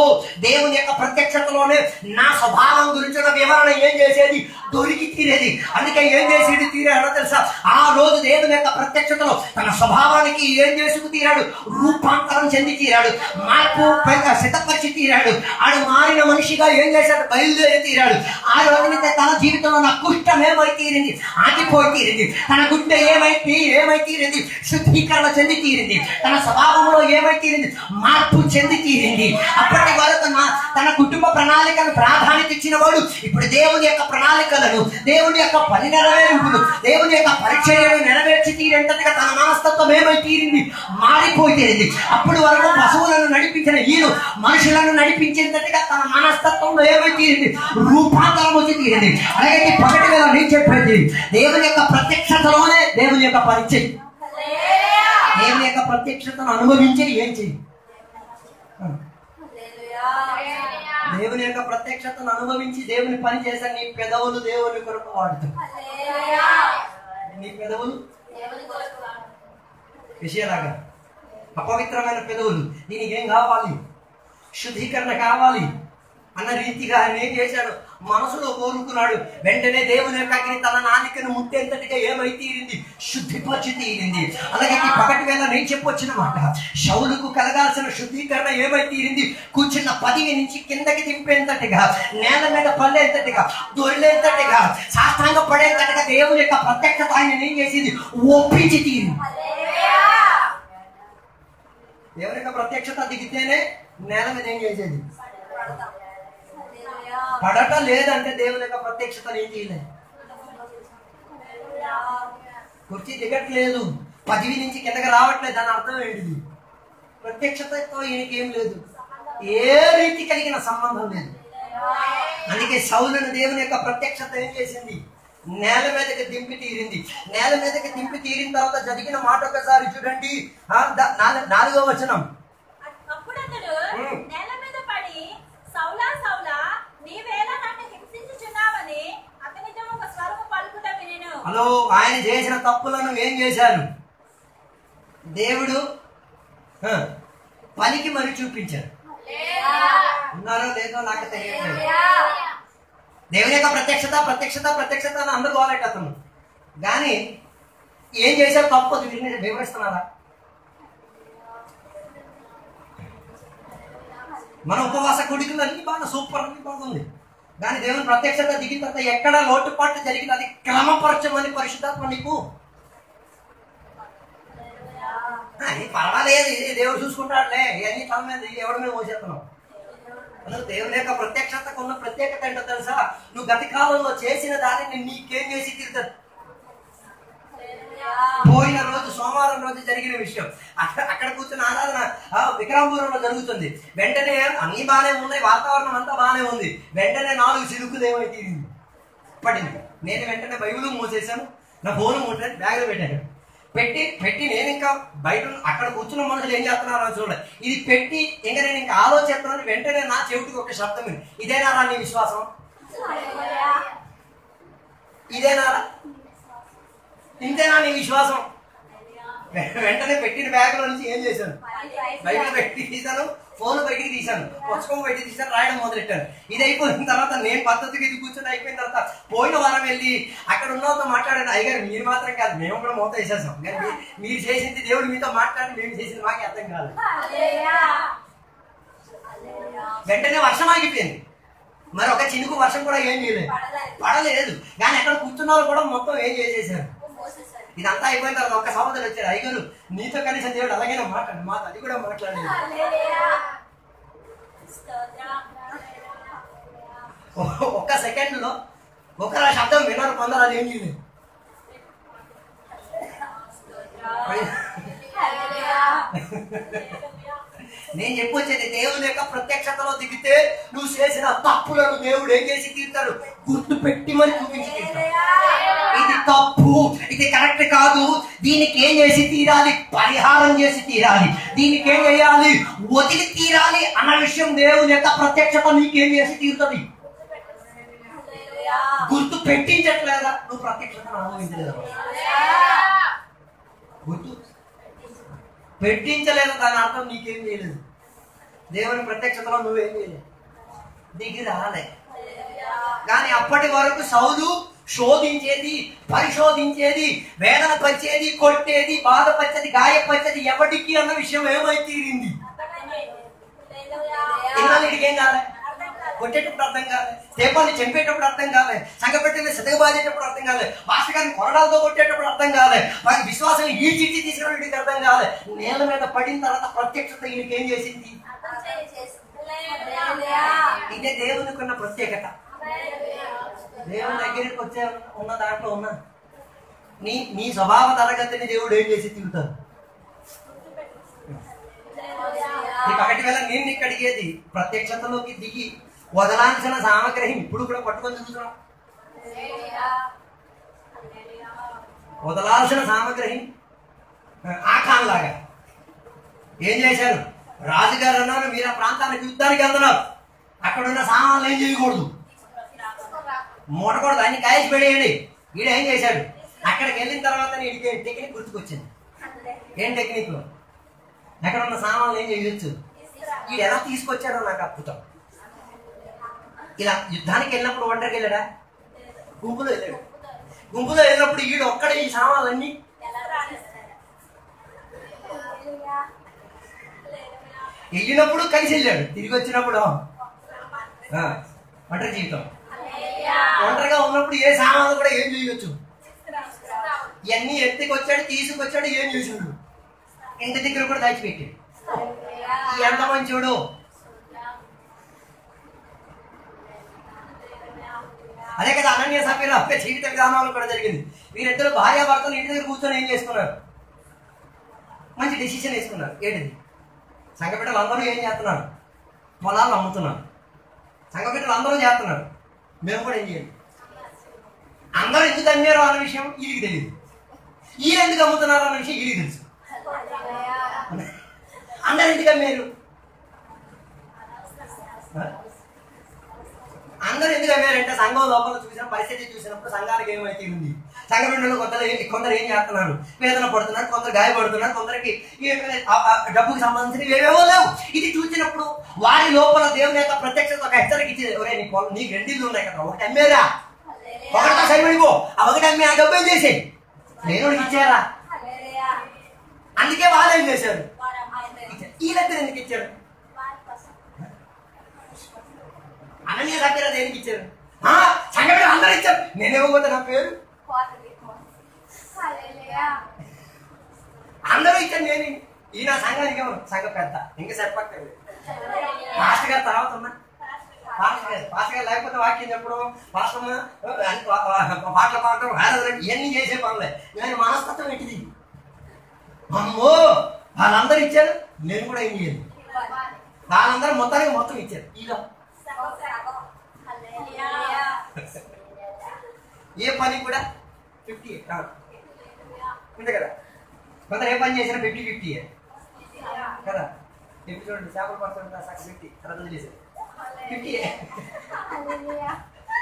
దేవుని యొక్క ప్రత్యక్షతలోనే నా స్వభావం గురించి వివరణ ఏం చేసేది? దొరికి తీరేది. అందుకే ఏం చేసేది? తీరాడో తెలుసా? ఆ రోజు దేవుని యొక్క ప్రత్యక్షతలో తన స్వభావానికి ఏం చేసుకు తీరాడు? రూపాంతరం చెంది తీరాడు. మార్పు సిద్ధపరిచి తీరాడు. ఆడు మారిన మనిషిగా ఏం చేశాడు? బయలుదేరి తీరాడు. ఆ రోజునైతే తన జీవితంలో నా కుష్టం ఏమై తీరింది? ఆగిపోయి తీరింది. తన గుండె ఏమై తీరింది? శుద్ధీకరణ చెంది తీరింది. తన స్వభావంలో ఏమై తీరింది? మార్పు చెంది తీరింది. అప్పటి వరకు తన కుటుంబ ప్రణాళికను ప్రాధాన్యత ఇచ్చిన వాడు ఇప్పుడు దేవుని యొక్క ప్రణాళికలను, దేవుని యొక్క పని నెరవేర్పులు, దేవుని యొక్క పరిచర్యను నెరవేర్చి తీరేంతటిగా తన మనస్తత్వం ఏమై తీరింది? మారిపోయి తీరింది. అప్పటి వరకు పశువులను నడిపించిన ఈయన మనుషులను నడిపించేంతటిగా తన మనస్తత్వంలో ఏమై తీరింది? రూపాంతరం వచ్చి తీరింది. అలాగే పగటి వేళ నేను చెప్పేది దేవుని యొక్క ప్రత్యక్షతలోనే దేవుని యొక్క పరిచయం. దేవుని యొక్క ప్రత్యక్షతను అనుభవించి ఏం చెయ్యి? దేవుని యొక్క ప్రత్యక్షతను అనుభవించి దేవుని పని చేసే నీ పెదవులు దేవుని కొరకు వాడుతాయి. నీ పెదవులు విషయాలాగా అపవిత్రమైన పెదవులు. దీనికి ఏం కావాలి? శుద్ధీకరణ కావాలి అన్న రీతిగా ఆయన ఏం చేశాడు? మనసులో కోరుకున్నాడు. వెంటనే దేవుని యొక్క అగ్ని తన నాలికను ముట్టేంతటిగా ఏమై తీరింది? శుద్ధిపరిచి తీరింది. అలాగే ఈ పగటి వేళ నేను చెప్పొచ్చిన మాట, శౌలుకు కలగాల్సిన శుద్ధీకరణ ఏమై తీరింది? కూర్చున్న పదివి నుంచి కిందకి దింపేంతటిగా, నేల మీద పడేంతటిగా, దొరిలేంతటిగా, సాష్టాంగ పడేంతటిగా దేవుని యొక్క ప్రత్యక్షత ఆయన ఏం చేసింది? ఒప్పించి తీరింది. దేవుని యొక్క ప్రత్యక్షత దిగితేనే నేల మీద ఏం చేసేది? పడట లేదంటే దేవుని యొక్క ప్రత్యక్షతను ఏం చేయలేదు. కుర్చీ దిగట్లేదు, పదవి నుంచి కిందకి రావట్లేదు, దాని అర్థం ఏంటిది? ప్రత్యక్షతతో ఈయనకి ఏం లేదు, ఏ రీతి కలిగిన సంబంధం లేదు. అందుకే సౌలును దేవుని యొక్క ప్రత్యక్షత ఏం చేసింది? నేల మీదకి దింపి తీరింది. నేల మీదకి దింపి తీరిన తర్వాత జరిగిన మాట ఒకసారి చూడండి, 4వ వచనం. అప్పుడు అతడు నేల మీద పడి, సౌలా సౌలా నీవేళ నన్ను హింసించుచున్నావని అతనితో ఒక స్వరము పలుకుట వినెను. హలో, ఆయన చేసిన తప్పులను ఏం చేశారు? దేవుడు పలికి మరి చూపించారు. ఉన్నారో లేదో నాకు తెలియట్లేదు. దేవుని యొక్క ప్రత్యక్షత ప్రత్యక్షత ప్రత్యక్షత అని అందరూ గోలెట్ అతను, కానీ ఏం చేశారు? తప్పు వివరిస్తున్నారా? మన ఉపవాస కొడుకులు అన్ని బాగా సూపర్, అన్ని బాగుంది, కానీ దేవుని ప్రత్యక్షత దిగిన తర్వాత ఎక్కడ లోటుపాటు జరిగింది అది క్రమపరచమని పరిశుద్ధాత్మ నీకు. అది పర్వాలేదు, దేవుడు చూసుకుంటాడులే, ఇవన్నీ తల మీద ఎవరి మీద మోసేస్తున్నావు. దేవుని యొక్క ప్రత్యక్షతకు ఉన్న ప్రత్యేకత ఏంటో తెలుసా? నువ్వు గత కాలంలో చేసిన దానిని నీకేం చేసి తీరుతుంది. పోయిన రోజు సోమవారం రోజు జరిగిన విషయం, అక్కడ కూర్చున్న ఆరాధన విక్రమపురంలో జరుగుతుంది. వెంటనే అన్ని బాగానే ఉన్నాయి, వాతావరణం అంతా బాగానే ఉంది. వెంటనే 4 చిరుకులు ఏమైతే పడింది. నేను వెంటనే బైబిల్ మూసేసాను, నా ఫోన్ మూసాను, బ్యాగ్లో పెట్టాను. పెట్టి నేను ఇంకా బయట అక్కడ కూర్చున్న మనుషులు ఏం చేస్తున్నారో చూడాలి. ఇది పెట్టి ఇంకా నేను ఇంకా ఆలోచిస్తున్నాను. వెంటనే నా చెవిటికి ఒక శబ్దం, ఇదేనారా నీ విశ్వాసం? ఇదేనారా, ఇంతేనా నీ విశ్వాసం? వెంటనే పెట్టిన బ్యాగ్ లో నుంచి ఏం చేశాను? బయట పెట్టి తీశాను, ఫోన్ బయటికి తీశాను, పుస్తకం బయటికి తీశాను, రాయడం మొదలెట్టాను. ఇది అయిపోయిన తర్వాత నేను పద్ధతికి ఇది కూర్చొని అయిపోయిన తర్వాత పోయిన వారం వెళ్ళి అక్కడ ఉన్నతో మాట్లాడాను. అయ్యగారు మీరు మాత్రం కాదు, మేము కూడా మూత వేసేసాం, కానీ మీరు చేసింది దేవుడు మీతో మాట్లాడి, మేము చేసింది మాకే అర్థం కాదు. వెంటనే వర్షం ఆగిపోయింది. మరి ఒక చినుకు వర్షం కూడా ఏం చేయలేదు, పడలేదు. కానీ అక్కడ కూర్చున్న వాళ్ళు కూడా మొత్తం ఏం చేసేసారు. ఇదంతా అయిపోయిన తర్వాత ఒక్క సహోదరు వచ్చారు, అయ్యగారు నీతో కనీసం దేవుడు అలాగైనా మాట్లాడు, మాతో అది కూడా మాట్లాడలేదు. ఒక్క సెకండ్ లో ఒకరు శబ్దం విన్నారు, కొందరు అది ఏం చేయలేదు. నేను చెప్పొచ్చేది, దేవుని యొక్క ప్రత్యక్షతలో దిగితే నువ్వు చేసిన తప్పులను దేవుడు ఏం చేసి తీరుతాడు? గుర్తు పెట్టి మరి చూపించి తీరుతాడు. ఇది తప్పు, ఇది కరెక్ట్ కాదు, దీనికి ఏం చేసి తీరాలి? పరిహారం చేసి తీరాలి. దీనికి ఏం చేయాలి? వదిలి తీరాలి అన్న విషయం దేవుని యొక్క ప్రత్యక్షత నీకేం చేసి తీరుతుంది? గుర్తు పెట్టించట్లేదా? నువ్వు ప్రత్యక్షతను అనుభవించలేదా? గుర్తు పెట్టించలేదు, దాని అర్థం నీకేం చేయలేదు. దేవుని ప్రత్యక్షతలో నువ్వేం చేయలేదు, దిగి రాలే. కానీ అప్పటి వరకు సౌలు శోధించేది, పరిశోధించేది, వేదన పరిచేది, కొట్టేది, బాధపరిచేది, గాయపరిచేది ఎవరికి అన్న విషయం ఏమై తీరింది? ఇన్నాళ్ళకి ఏం కాలే, కొట్టేటప్పుడు అర్థం కాలే, స్టెఫాన్ని చంపేటప్పుడు అర్థం కాలే, సంఘపెట్టిన సతగబాదేటప్పుడు అర్థం కాలే, భాషగాన్ని కొరడాలతో కొట్టేటప్పుడు అర్థం కాలే, వారి విశ్వాసం ఈ చిట్టి తీసుకునేటికి అర్థం కాలే. నేల మీద పడిన తర్వాత ప్రత్యక్షత ఈయనకి ఏం చేసింది? ఇదే దేవునికి ఉన్న ప్రత్యేకత. దేవుని దగ్గరికి వచ్చే ఉన్న దాంట్లో ఉన్న నీ స్వభావ తరగతిని దేవుడు ఏం చేసి తిరుగుతాడు. నీకు ఒకటి వేళ నేను నీకు అడిగేది, ప్రత్యక్షతలోకి దిగి వదలాల్సిన సామగ్రిని ఇప్పుడు కూడా పట్టుకొని తిరుగుతున్నాం. వదలాల్సిన సామగ్రిని ఆఖాన్ లాగా ఏం చేశారు? రాజుగారు అన్నారు, మీరు ఆ ప్రాంతానికి యుద్ధానికి వెళ్తున్నారు, అక్కడ ఉన్న సామాన్లు ఏం చేయకూడదు, మూటకూడదు, అన్ని కాయసి పెడేయండి. వీడు ఏం చేశాడు? అక్కడికి వెళ్ళిన తర్వాత వీడికి టెక్నిక్ గుర్తుకొచ్చింది. ఏం టెక్నిక్? అక్కడ ఉన్న సామాన్లు ఏం చేయొచ్చు, వీడు ఎలా తీసుకొచ్చాడో నాకు అద్భుతం. ఇలా యుద్ధానికి వెళ్ళినప్పుడు ఒంటరికి వెళ్ళాడా? గుంపులో వెళ్ళాడు. గుంపులో వెళ్ళినప్పుడు వీడు ఒక్కడే ఈ సామాన్లన్నీ వెళ్ళినప్పుడు కలిసి వెళ్ళాడు, తిరిగి వచ్చినప్పుడు ఒంటరి జీవితం. ఒంటరిగా ఉన్నప్పుడు ఏ సామాన్లు కూడా ఏం చేయొచ్చు, ఇవన్నీ ఎత్తుకొచ్చాడు, తీసుకొచ్చాడు, ఏం చేసాడు? ఇంటి దగ్గర కూడా దాచిపెట్టాడు. ఎంత మంచోడు! అదే కదా అనన్య సఫీరా ఒక జీవిత విధానంలో కూడా జరిగింది. వీరిద్దరు భార్యాభర్తలు ఇంటి దగ్గర కూర్చొని ఏం చేసుకున్నారు? మంచి డెసిషన్ వేసుకున్నారు. ఏంటిది? సంఘ బిడ్డలు అందరూ ఏం చేస్తున్నారు? పొలాలు అమ్ముతున్నారు. సంఘ బిడ్డలు అందరూ చేస్తున్నారు. మేము కూడా ఏం చేయాలి? అందరూ ఎందుకు అమ్మారు అన్న విషయం వీరికి తెలియదు. వీళ్ళు ఎందుకు అమ్ముతున్నారు అన్న విషయం వీరికి తెలుసు. అందరు ఎందుకు అమ్మారు? అందరూ ఎందుకు అమ్మారంటే సంఘం లోపల చూసిన పరిస్థితి చూసినప్పుడు సంఘానికి ఏమైతే ఉంది, సంఘ బిడ్డలు కొందరు ఏం చేస్తున్నారు? వేదన పడుతున్నారు, కొందరు గాయపడుతున్నారు, కొందరికి డబ్బుకి సంబంధించిన ఏవేవో లేవు. ఇది చూసినప్పుడు వారి లోపల దేవుని యొక్క ప్రత్యక్షత ఒక హెచ్చరిక ఇచ్చేది. ఒరే నీకు రెండిళ్ళు ఉన్నాయి కదా, ఒకటి అమ్మేరా, ఒకటితో సరిపడిపో. ఆ ఒకటి అమ్మే ఆ డబ్బు ఏం చేసేది? నేను ఇచ్చారా? అందుకే వాళ్ళు ఏం చేశారు? ఈ దగ్గర ఎందుకు ఇచ్చారు? అనన్య సఫీరా దేనికి ఇచ్చారు? సంఘటన అందరూ ఇచ్చారు, నేనేమోపోతే నా పేరు అందరూ ఇచ్చారు. నేను ఈయన సంఘానికి ఏమో సంఘ పెద్ద, ఇంకా చెప్పక్కర్లేదు. పాస్టర్ గారు తర్వాత ఉన్నా పాస్టర్ గారు లేకపోతే వాక్యం చెప్పడం, పాస్టర్ పాటలు పాడటం, ఇవన్నీ చేసే పనులే. నేను మనస్తత్వం ఎట్టిది? అమ్మో వాళ్ళందరూ ఇచ్చారు, నేను కూడా ఏం చేయాలి? వాళ్ళందరూ మొత్తం ఇచ్చారు. ఇలా ఏ పని కూడా 50 అంతే కదా. కొందరు ఏ పని చేసినా 50-50 కదా. ఇప్పుడు చూడండి, చేపల పడుతుంది 50 రద్దు చేశారు 50.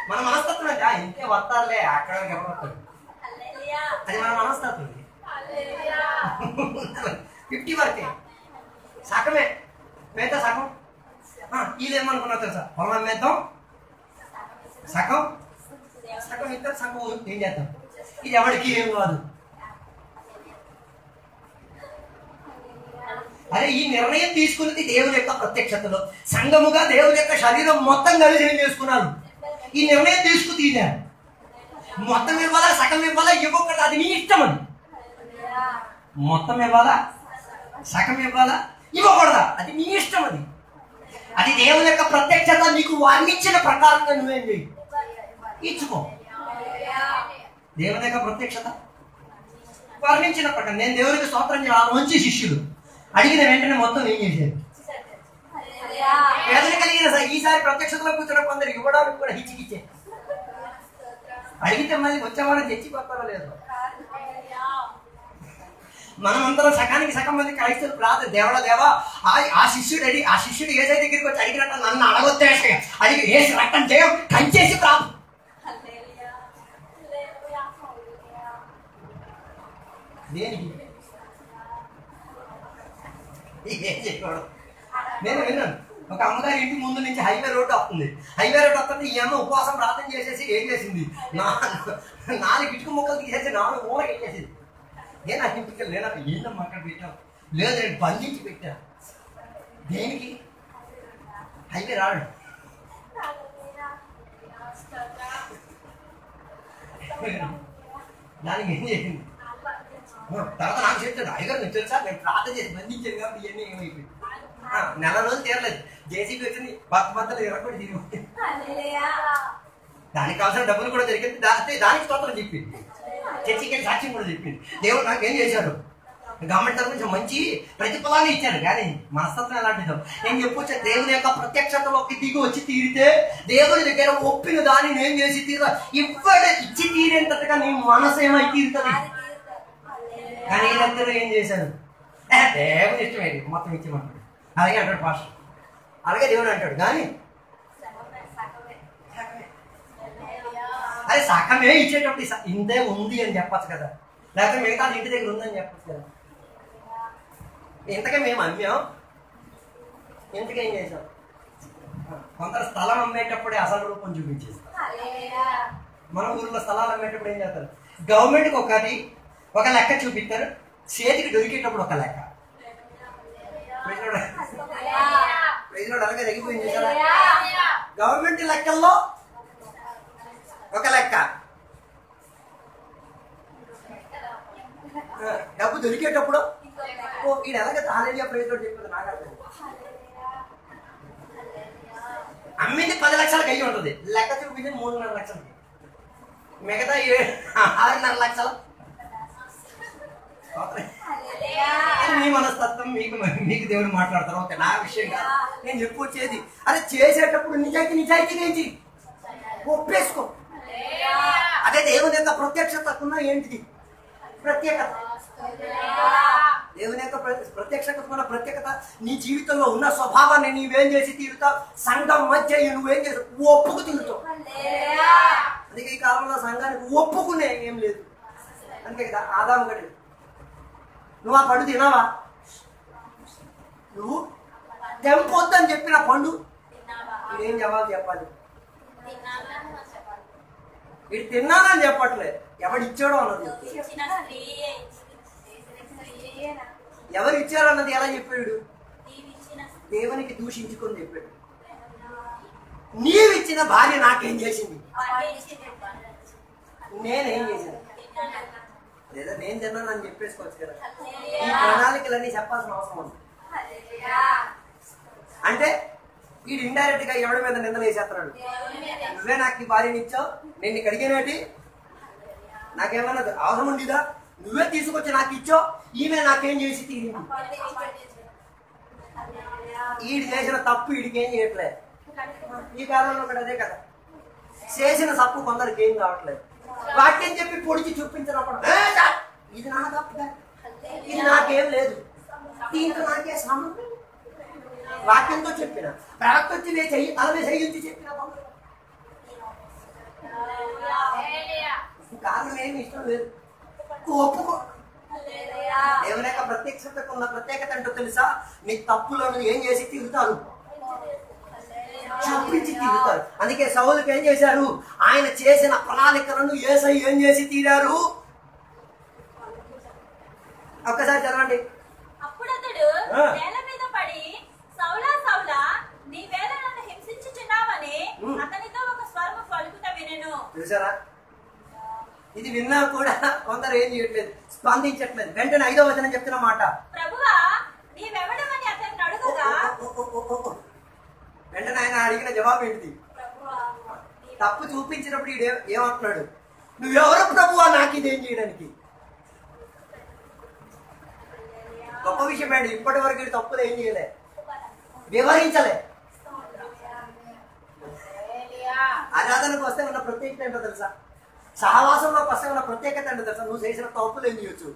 మన మనస్తత్వం అంటే ఇంకే వస్తారులే, అక్కడ ఎవరు వస్తారు, అది మన మనస్తత్వం. 50 వరకే సగమే, మిగతా సగం వీళ్ళేమనుకున్నా తెలుసా? పొలం మేద్దాం, సగం ఇద్దరు సగం ఏం చేద్దాం. ఇది ఎవరికి ఏం కాదు. అరే ఈ నిర్ణయం తీసుకున్నది దేవుని యొక్క ప్రత్యక్షతలో, సంఘముగా దేవుని యొక్క శరీరం మొత్తం కలిసి ఏం చేసుకున్నారు? ఈ నిర్ణయం తీసుకుతీశారు. మొత్తం ఇవ్వాలా, సగం ఇవ్వాలా, ఇవ్వకూడదు, అది నీ ఇష్టం. అని మొత్తం ఇవ్వాలా, సగం ఇవ్వాలా, ఇవ్వకూడదా, అది నీ ఇష్టం. అది దేవుని యొక్క ప్రత్యక్షత నీకు వర్ణించిన ప్రకారంగా నువ్వేం చేయి, ఇచ్చుకో. దేవుని యొక్క ప్రత్యక్షత వర్ణించిన ప్రకారం నేను దేవునికి స్తోత్రం చేయాలి. మంచి శిష్యుడు అడిగిన వెంటనే మొత్తం ఏం చేశారు? వేదన కలిగిన ఈసారి ప్రత్యక్షతలో కూర్చున్న కొందరు ఇవ్వడానికి కూడా హిచ్చికిచ్చే. అడిగితే మళ్ళీ వచ్చేవాళ్ళని తెచ్చిపోతారో లేదు. మనమందరం సగానికి సగం మంది క్రైస్తవులు ప్రార్థన, దేవా ఆ శిష్యుడు ఏసై దగ్గరికి వచ్చి అడిగినట్టు నన్ను అడగొద్దే, అడిగి ఏసి రక్తం చేయం కంచేసి ప్రార్థన. దేనికి ఏం చేయకూడదు. నేను విన్నాను, ఒక అమ్మగారి ఇంటి ముందు నుంచి హైవే రోడ్డు వస్తుంది. ఈ అమ్మ ఉపవాసం ప్రార్థన చేసేసి ఏం చేసింది? 4 ఇటుక ముక్కలు తీసేసి 4 మూలకి వేసేసింది. నేను ఆ ఇంటికి లేదా ఏంటమ్మా అక్కడ పెట్టావు? లేదు నేను బంధించి పెట్టా. దేనికి? హైవే రాడు. దానికి ఏం చేసింది? తర్వాత నాకు చెప్తాడు, అయ్యగారు నేను తెలుసా నేను ప్రార్థన చేసి బంధించాను కాబట్టి ఇవన్నీ ఏమైపోయింది. నెల రోజులు తీరలేదు, జేసీబీ వచ్చింది, బద్దలు ఎరగొట్టి తిరిగి. దానికి కావాల్సిన డబ్బులు కూడా జరిగింది. దానికి స్తోత్రం చెప్పింది, చర్చికి సాక్ష్యం కూడా చెప్పింది. దేవుడు నాకు ఏం చేశాడు? గవర్నమెంట్ తరఫు నుంచి మంచి ప్రతిఫలాన్ని ఇచ్చాడు. కానీ మనస్తత్వం ఎలాంటిదో నేను చెప్పొచ్చా? దేవుని యొక్క ప్రత్యక్షతలోకి దిగి వచ్చి తీరితే దేవుని దగ్గర ఒప్పిన దాన్ని నేను చేసి తీరా ఇచ్చి తీరేంతగా నీ మనసు ఏమై తీరుతుంది. కానీ వీళ్ళందరూ ఏం చేశారు? దేవుని ఇష్టమైంది మొత్తం ఇచ్చేమంటాడు. అలాగే అంటాడు పాస్టర్, అలాగే దేవుడు అంటాడు. కానీ అదే సగమే ఇచ్చేటప్పుడు ఇంతే ఉంది అని చెప్పచ్చు కదా, లేకపోతే మిగతా ఇంటి దగ్గర ఉందని చెప్పచ్చు కదా. ఇంతకే మేము అమ్మాం, ఇంతకేం చేసాం? కొందరు స్థలం అమ్మేటప్పుడే అసలు రూపం చూపించేస్తాం. మన ఊర్లో స్థలాలు అమ్మేటప్పుడు ఏం చేస్తారు? గవర్నమెంట్కి ఒక లెక్క చూపిస్తారు, చేతికి దొరికేటప్పుడు ఒక లెక్క. అలాగే తగ్గిపోయింది కదా. గవర్నమెంట్ లెక్కల్లో ఒక లెక్క, డబ్బు దొరికేటప్పుడు ఈయన ఎలాగే తాళేడియా ప్రైజ్లో చెప్పేది నాకు అర్థం. అమ్మింది 10 లక్షలకు అయ్యి ఉంటుంది, లెక్క చూపించింది 3.5 లక్షలకి. మిగతా 6.5 లక్షలు మీ మనస్తత్వం మీకు దేవుడు మాట్లాడతారు. ఓకే, నా విషయం కాదు, నేను చెప్పొచ్చేది అదే చేసేటప్పుడు నిజాయితీగా ఏంటి ఒప్పేసుకో. అదే దేవుని యొక్క ప్రత్యక్షతకున్న ఏంటిది ప్రత్యేకత, దేవుని యొక్క ప్రత్యక్షతకున్న ప్రత్యేకత నీ జీవితంలో ఉన్న స్వభావాన్ని నీవేం చేసి తీరుతావు. సంఘం మధ్య నువ్వేం చేస్తావు, ఒప్పుకు తీరుతావు. అందుకే ఈ కాలంలో సంఘానికి ఒప్పుకునే ఏం లేదు. అందుకే కదా ఆదాము గడి నువ్వు ఆ పండు తినావా, నువ్వు తెంపొద్దని చెప్పిన పండు ఇదేం జవాబు చెప్పాలి? ఇది తిన్నానని చెప్పట్లేదు, ఎవడిచ్చాడో అన్నది. ఎవరు ఇచ్చారు అన్నది ఎలా చెప్పాడు? దేవునికి దూషించుకొని చెప్పాడు. నీవిచ్చిన భార్య నాకేం చేసింది, నేనేం చేశాను, లేదా నేను తిన్నానని చెప్పేసుకోవచ్చు కదా. ఈ ప్రణాళికలన్నీ చెప్పాల్సిన అవసరం ఉంది. అంటే వీడు ఇండైరెక్ట్ గా ఎవడి మీద నిందలు వేసేస్తున్నాడు. నువ్వే నాకు ఈ భార్యని ఇచ్చావు, నేను నీకు అడిగినటి నాకేమన్నా అవసరం ఉండిదా, నువ్వే తీసుకొచ్చి నాకు ఇచ్చావు, ఈమె నాకేం చేసి తీరింది. వీడు చేసిన తప్పు వీడికి ఏం చేయట్లేదు. ఈ కాలంలో కూడా అదే కదా, చేసిన తప్పు కొందరికి ఏం కావట్లేదు. వాక్యం చెప్పి పొడిచి చూపించినప్పుడు ఇది నా తప్పుగా, ఇది నాకేం లేదు, దీంతో నాకే సంబంధం. వాక్యంతో చెప్పిన ప్రవక్త వచ్చి తలమే చేయించి చెప్పిన కారణం ఏమి ఇష్టం లేదు, ఒప్పుకో. దేవుని యొక్క ప్రత్యక్షతకు ఉన్న ప్రత్యేకత అంటూ తెలుసా? నీ తప్పులను ఏం చేసి తీరుతారు, చూపించి తీరుతారు. అందుకే సౌలుకి ఏం చేశారు? ఆయన చేసిన ప్రణాళికలను యేసయ్య ఏం చేసి తీరారు? ఒక్కసారి చదవండి. అప్పుడు అతడు నేల మీద పడి సౌలా సౌలా నీవేళ నన్ను హింసించుచున్నావని అతనితో ఒక స్వరము పలుకుట వినెను. చూసారా, ఇది విన్నా కూడా కొందరు ఏం చేయట్లేదు, స్పందించట్లేదు. వెంటనే 5వ వచనం చెప్తున్న మాట, ప్రభువా నీవెవడమని అతన్ని అడుగుగా వెంటనే ఆయన అడిగిన జవాబు ఏంటిది? తప్పు చూపించినప్పుడు ఏమంటున్నాడు? నువ్వెవరు ప్రభువా నాకు ఇదేం చేయడానికి? గొప్ప విషయం ఏంటి, ఇప్పటి వరకు తప్పులు ఏం చేయలే, వివరించలే. ఆరాధనకు వస్తే ఉన్న ప్రత్యేకత ఏంటో తెలుసా? సహవాసంలోకి వస్తే ఉన్న ప్రత్యేకత ఏంటో తెలుసా? నువ్వు చేసిన తప్పులు ఏం చేయొచ్చు.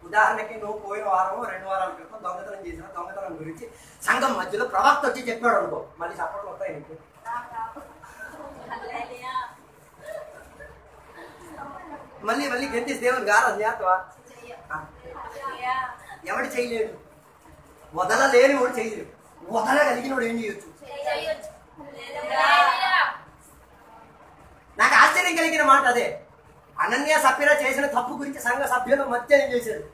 ఉదాహరణకి నువ్వు పోయిన వారము 2 వారాల క్రితం దొంగతనం చేసిన దొంగతనం గురించి సంఘం మధ్యలో ప్రవక్త వచ్చి చెప్పాడు అనుకో, మళ్ళీ చప్పట్లు వస్తాయి నీకు. మళ్ళీ గెంతేసి దేవుని గారు చేస్తావా? ఎవడు చేయలేడు, వదలలేని వాడు చేయలేడు, వదలగలిగిన వాడు ఏం చేయొచ్చు. నాకు ఆశ్చర్యం కలిగిన మాట అదే. అనన్య సప్పిరా చేసిన తప్పు గురించి సంఘ సభ్యుల మధ్య ఏం చేశారు?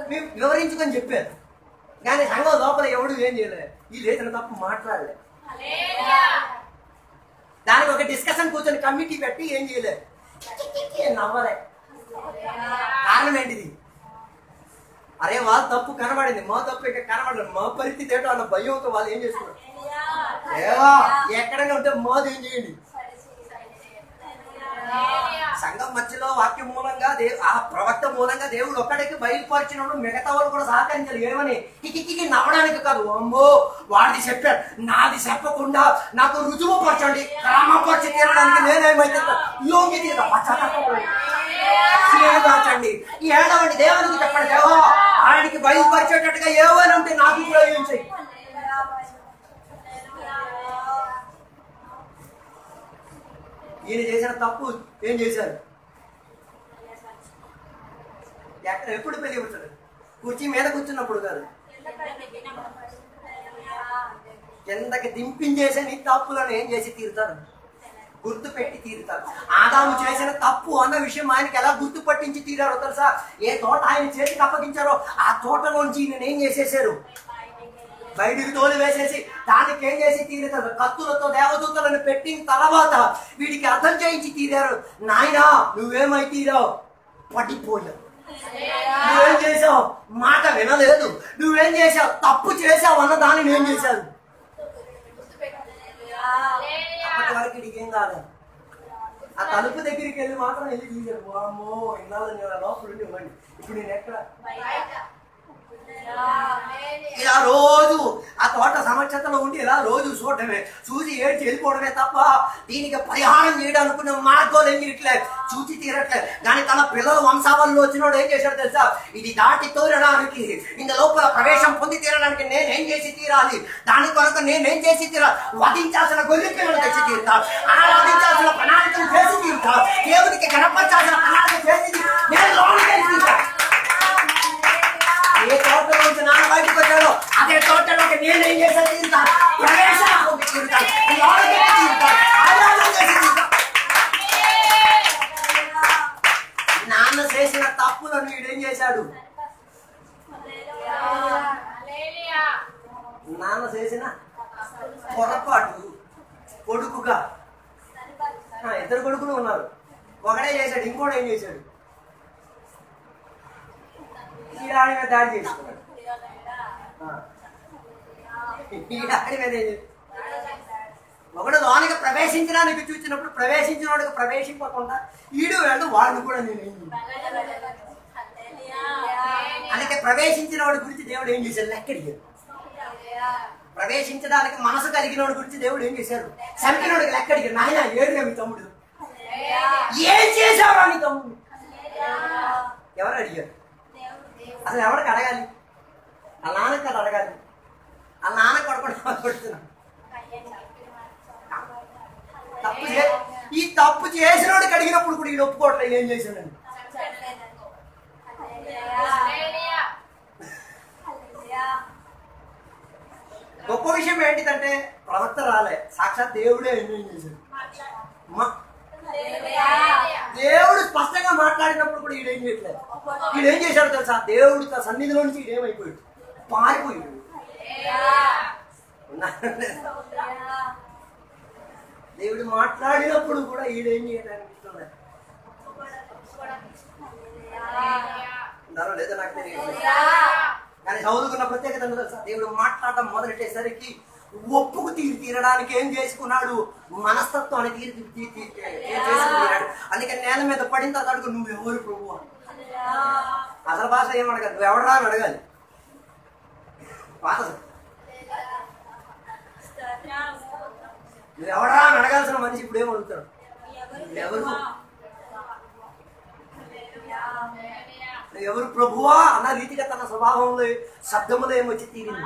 మేము వివరించుకొని చెప్పారు, కానీ సంఘం లోపల ఎవడు ఏం చేయలేదు, ఈ చేసిన తప్పు మాట్లాడలేదు. దానికి ఒక డిస్కషన్ కూర్చొని కమిటీ పెట్టి ఏం చేయలేదు, నవ్వలే. కారణం ఏంటిది? అరే వాళ్ళ తప్పు కనబడింది, మా తప్పు ఇక్కడ కనబడలేదు, మా పరిస్థితి ఏంటో అన్న భయంతో వాళ్ళు ఏం చేస్తున్నారు? ఎక్కడైనా ఉంటే మాది ఏం చేయండి. సంఘం మధ్యలో వాక్యం మూలంగా ఆ ప్రవక్త మూలంగా దేవుడు ఒక్కడికి బయలుపరిచినప్పుడు మిగతా వాళ్ళు కూడా సహకరించారు. ఏమని? కికి నవ్వడానికి కాదు, అమ్మో వాడిది చెప్పాడు, నాది చెప్పకుండా నాకు రుజువు పరచండి, క్రమపరిచి తీరడానికి నేనేమైతే యోగి తీరచండి, ఏడవండి, దేవునికి చెప్పండి, దేవా ఆయనకి బయలుపరిచేటట్టుగా ఏమైనా ఉంటే నాకు కూడా ఏం చెయ్యి. ఈయన చేసిన తప్పు ఏం చేశారు? ఎప్పుడు పెళ్లి కూర్చోడు, కుర్చీ మీద కూర్చున్నప్పుడు కాదు, కిందకి దింపించేసే నీ తప్పులను ఏం చేసి తీరుతారు? గుర్తు పెట్టి తీరుతారు. ఆదాము చేసిన తప్పు అన్న విషయం ఆయనకి ఎలా గుర్తు పట్టించి తీరారో తెలుసా? ఏ తోట ఆయన చేతికి అప్పగించారో ఆ తోటలోంచి ఈయన ఏం చేసేసారు? బయటికి తోలు వేసేసి దానికి ఏం చేసి తీరుతారు? కత్తులతో దేవదూతలను పెట్టిన తర్వాత వీడికి అర్థం చేయించి తీరారు. నాయనా నువ్వేమై తీరావు? పడిపోయావు. నువ్వేం చేసావు? మాట వినలేదు. నువ్వేం చేసావు? తప్పు చేసావు అన్న దాన్ని ఏం చేశారు? అప్పటి వరకు ఇడికి ఏం కాదు. ఆ తలుపు దగ్గరికి వెళ్ళి మాత్రం వెళ్ళి తీశారు. అమ్మో ఇన్నాళ్ళు నేను లోపల ఉండి ఇవ్వండి, ఇప్పుడు నేను ఎక్కడ. ఇలా రోజు ఆ తోట సమక్షతలో ఉండి ఇలా రోజు చూడటమే, చూసి ఏడ్చి వెళ్ళిపోవడమే తప్ప దీనికి పరిహారం చేయడానుకున్న మార్గాలు ఏం చేయట్లేదు, చూసి తీరట్లేదు. కానీ తన పిల్లల వంశావళిలో వచ్చినోడు ఏం చేశాడు తెలుసా? ఇది దాటి తోరడానికి, ఇంత లోపల ప్రవేశం పొంది తీరడానికి నేనేం చేసి తీరాలి, దాని కొరకు నేనేం చేసి తీరాలి, వధించాల్సిన గొర్రె పిల్లలు తెచ్చి తీరుతాను, ఆరాధించాల్సిన ప్రణాళికలు చేసి తీరుతాను, దేవునికి కనపరచాల్సిన ప్రణాళిక చేసి నేను లోనికి వెళ్తాను. ఏ తోటలో నుంచి నాన్న బయటకు వచ్చాడో అదే తోటలోకి నేనేం చేశాను తీరుతాను, ప్రవేశం పొంది తీరుతాను, లోనికి తీరుతాను, ఆరాధన చేసి తీరుతాను. నాన్న చేసిన తప్పులను వీడేం చేశాడు? నాన్న చేసిన పొరపాటు కొడుకుగా, ఇద్దరు కొడుకులు ఉన్నారు, ఒకడే చేశాడు, ఇంకోటి ఏం చేశాడు? ఈ ఆడి మీద దాడి చేసుకున్నాడు. ఈ ఆడి మీద ఒకడు లోనికి ప్రవేశించడానికి చూసినప్పుడు ప్రవేశించిన వాడికి ప్రవేశింపకుండా ఈడు వెళ్ళు వాడిని కూడా నేను అందుకే ప్రవేశించిన వాడి గురించి దేవుడు ఏం చేశాడు? లెక్కడిగాడు. ప్రవేశించడానికి మనసు కలిగిన వాడి గురించి దేవుడు ఏం చేశాడు? చంపినోడికి లెక్కడిగాడు. నాయన ఏడుగా మీ తమ్ముడు, ఏం చేశావు నీ తమ్ముడు? ఎవరు అడిగారు? అసలు ఎవరికి అడగాలి? ఆ నాన్నకి కదా అడగాలి. ఆ నాన్న కొడుతున్నాడు. ఈ తప్పు చేసినోడికి అడిగినప్పుడు కూడా ఈడు ఒప్పుకోవట్లేదు. ఏం చేశాడండి? గొప్ప విషయం ఏంటిదంటే ప్రవక్త రాలే, సాక్షాత్ దేవుడే ఏం చేశాడు. దేవుడు స్పష్టంగా మాట్లాడినప్పుడు కూడా ఈడేం చేయట్లేదు. ఈడేం చేశాడు తెలుసా? దేవుడు తన సన్నిధిలో నుంచి ఈడేమైపోయాడు, పారిపోయాడు. దేవుడు మాట్లాడినప్పుడు కూడా ఈడేం చేయడానికి ఇష్టం లేదు. లేదా నాకు తెలియదు. కానీ చదువుకున్న ప్రత్యేకత తెలుసా? దేవుడు మాట్లాడడం మొదలెట్టేసరికి ఒప్పుకు తీరడానికి ఏం చేసుకున్నాడు? మనస్తత్వాన్ని చేసుకున్నాడు. అందుకని నేల మీద పడిన తర్వాత అడుగు, నువ్వు ఎవరు ప్రభువు? అసలు భాష ఏమడగాలి, నువ్వు ఎవడరా అని అడగాలి. నువ్వు ఎవడరా అని అడగాల్సిన మనిషి ఇప్పుడు ఏమడుగుతాడు? ఎవరు ఎవరు ప్రభువా అన్న రీతిగా తన స్వభావంలో శబ్దములో ఏమొచ్చి తీరింది.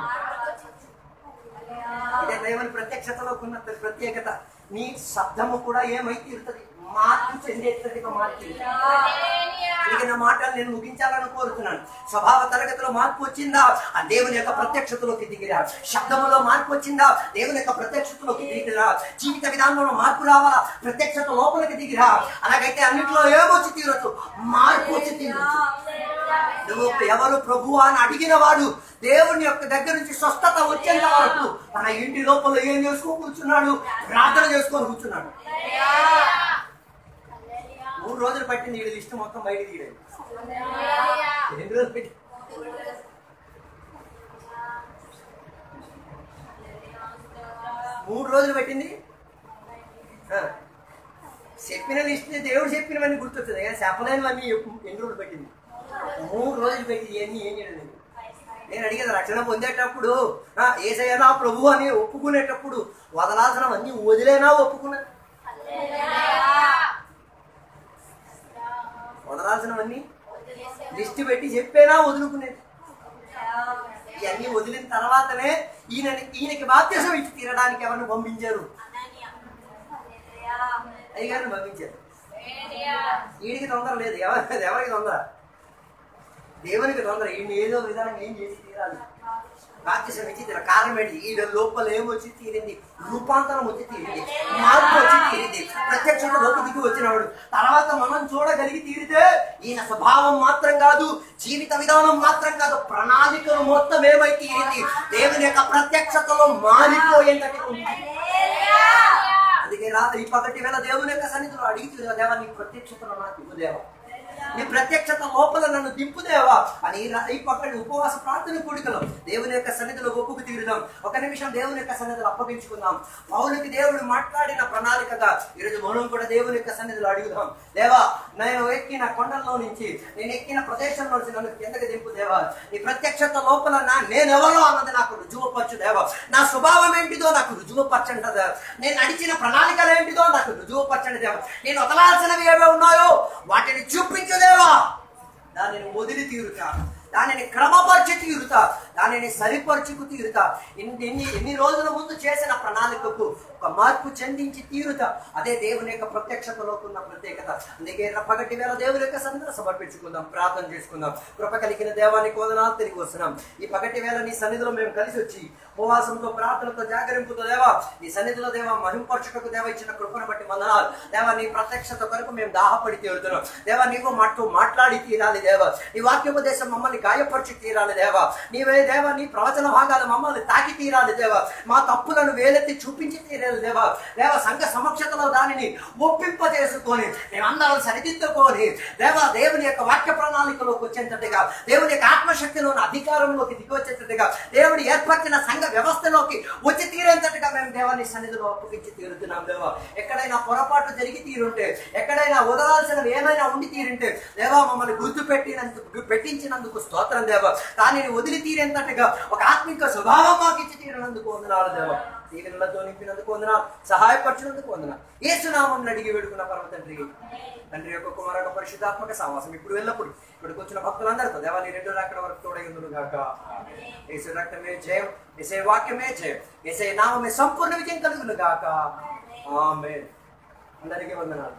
ఇదే దేవుని ప్రత్యక్షతలో ఉన్న ప్రత్యేకత. నీ శబ్దము కూడా ఏమై తీరుతుంది? మార్పు చెందేటట్టుగా మార్పు. నా మాటలు నేను ముగించాలని కోరుతున్నాను. స్వభావ తరగతిలో మార్పు వచ్చిందా? ఆ దేవుని యొక్క ప్రత్యక్షతలోకి దిగిరా. శబ్దములో మార్పు వచ్చిందా? దేవుని యొక్క ప్రత్యక్షతలోకి దిగిరా. జీవిత విధానంలో మార్పు రావాలా? ప్రత్యక్షత లోపలికి దిగిరా. అలాగైతే అన్నింటిలో ఏమొచ్చి తీరొచ్చు? మార్పు వచ్చి తీరొచ్చు. నువ్వు ఎవరు ప్రభు అని అడిగిన వాడు దేవుని యొక్క దగ్గర నుంచి స్వస్థత వచ్చేంత వరకు తన ఇంటి లోపల ఏం చేసుకొని కూర్చున్నాడు? ప్రార్థన చేసుకొని కూర్చున్నాడు. 3 రోజులు పట్టింది వీడి లిస్ట్ మొత్తం బయట తీయలేదు. 2 రోజులు పెట్టి 3 రోజులు పెట్టింది. చెప్పిన లిస్ట్ దేవుడు చెప్పినవన్నీ గుర్తొచ్చింది కానీ చెప్పలేనివన్నీ ఎన్ని రోజులు పెట్టింది? 3 రోజులు పెట్టి ఇవన్నీ ఏం చేయలేదు. నేను అడిగేది రక్షణ పొందేటప్పుడు యేసయ్యా ప్రభు అని ఒప్పుకునేటప్పుడు వదలాల్సినవన్నీ వదిలేనా ఒప్పుకున్నా? వదలాల్సినవన్నీ లిస్ట్ పెట్టి చెప్పేనా వదులుకునేది? ఇవన్నీ వదిలిన తర్వాతనే ఈయనకి బాప్తిసం ఇచ్చి తీరడానికి ఎవరిని పంపించారు? అయ్యగారిని పంపించారు. వీడికి తొందర లేదు. ఎవరికి తొందర? దేవునికి తొందర. ఈయన ఏదో విధానంగా ఏం చేసి తీరాలి. బాప్తిసం ఇచ్చి తీర. కారణం ఏంటి? ఈయన లోపల ఏమొచ్చి తీరింది? రూపాంతరం వచ్చి తీరింది, మార్పు వచ్చి తీరింది. ప్రత్యక్షత లోపల దిగి వచ్చినవాడు. తర్వాత మనం చూడగలిగి తీరితే ఈయన స్వభావం మాత్రం కాదు, జీవిత విధానం మాత్రం కాదు, ప్రణాళికలు మొత్తం ఏమై తీరింది? దేవుని యొక్క ప్రత్యక్షతలో మారిపోయేటట్టు ఉంది. అందుకే రాత్రి 11 వేళ దేవుని యొక్క సన్నిధిలో అడిగి దేవా నీ ప్రత్యక్షతలో నాకు ఇవ్వు దేవా. నీ ప్రత్యక్షత లోపల నన్ను దింపు దేవా అని ఈ పక్కన ఉపవాస ప్రార్థన కూడికలో దేవుని యొక్క సన్నిధిలో ఒప్పుకు తీరుదాం. ఒక నిమిషం దేవుని యొక్క సన్నిధిలో అప్పగించుకుందాం. పౌలుకి దేవుడు మాట్లాడిన ప్రణాళికగా ఈరోజు మనం కూడా దేవుని యొక్క సన్నిధిలో అడుగుదాం. దేవా, నేను ఎక్కిన కొండల్లో నుంచి, నేను ఎక్కిన ప్రదేశంలో నుంచి నన్ను కిందకి దింపు దేవా. నీ ప్రత్యక్షత లోపల నేనెవరో అన్నది నాకు రుజువుపరచు దేవా. నా స్వభావం ఏంటిదో నాకు రుజువుపరచండి దేవా. నేను నడిచిన ప్రణాళికలు ఏంటిదో నాకు రుజువుపరచండి దేవా. నేను వదలాల్సినవి ఏవో ఉన్నాయో వాటిని చూపించు దేవా. దానిని వదిలి తీరుతా, దానిని క్రమపరిచి తీరుతా, దానిని సరిపరచుకు తీరుతా. ఎన్ని రోజుల ముందు చేసిన ప్రణాళికకు ఒక మార్పు చెందించి తీరుతా. అదే దేవుని యొక్క ప్రత్యక్షతలోకి ఉన్న ప్రత్యేకత. అందుకే పగటి వేళ దేవుని యొక్క సన్నిధిలో సమర్పించుకుందాం, ప్రార్థన చేసుకుందాం. కృప కలిగిన దేవానికి వందనాలు తిరిగి వస్తున్నాం. ఈ పగటి వేళ నీ సన్నిధిలో మేము కలిసి వచ్చి ఉపవాసంతో, ప్రార్థనతో, జాగరింపుతో దేవా నీ సన్నిధిలో దేవా మహింపరచుటకు దేవ ఇచ్చిన కృపను బట్టి వందనాలు దేవా. నీ ప్రత్యక్షత కొరకు మేము దాహపడి తీరుతున్నాం దేవా. నీవు మాట్లాడి తీరాలి దేవా. నీ వాక్యోపదేశం మమ్మల్ని గాయపరిచి తీరాలి దేవా. నీవే దేవా, నీ ప్రవచన భాగాలు మమ్మల్ని తాకి తీరాలి దేవా. మా తప్పులను వేలెత్తి చూపించి తీరాలి దేవా. దేవా, సంఘ సమక్షతలో దానిని ఒప్పింపజేసుకొని మేమందరం సరిదిద్దుకొని దేవా, దేవుని యొక్క వాక్య ప్రణాళికలోకి వచ్చేటట్టుగా, దేవుని యొక్క ఆత్మశక్తిలోని అధికారంలోకి దిగి వచ్చేటట్టుగా, దేవుడు ఏర్పరిచిన సంఘ వ్యవస్థలోకి వచ్చి తీరేంతట్టుగా మేము దేవాన్ని సన్నిధిలో అప్పగించి తీరుతున్నాం దేవా. ఎక్కడైనా పొరపాటు జరిగి తీరుంటే, ఎక్కడైనా వదలాల్సినవి ఏమైనా ఉండి తీరుంటే దేవా, మమ్మల్ని పెట్టించినందుకు స్తోత్రం దేవా. దానిని వదిలి తీరేంతట్టుగా ఒక ఆత్మిక స్వభావం మాకు ఇచ్చి తీరినందుకు వందనాలు దేవా. దీవెనలతో నింపినందుకు వందనాలు, సహాయపరిచినందుకు వందనాలు. యేసునామం అడిగి వేడుకున్న పరమ తండ్రి యొక్క కుమార పరిశుద్ధాత్మక సహవాసం ఇప్పుడు ఎల్లప్పుడు ఇక్కడికి వచ్చిన భక్తులందరితో దేవా నీ రెండో రాకడ వరకు తోడైందును గాక. యేసు రక్తమే జయం, యేసే వాక్యమే జయం, యేసే నామమే సంపూర్ణ విజయం కలుగును గాక. ఆమేన్. అందరికీ వందనాలు.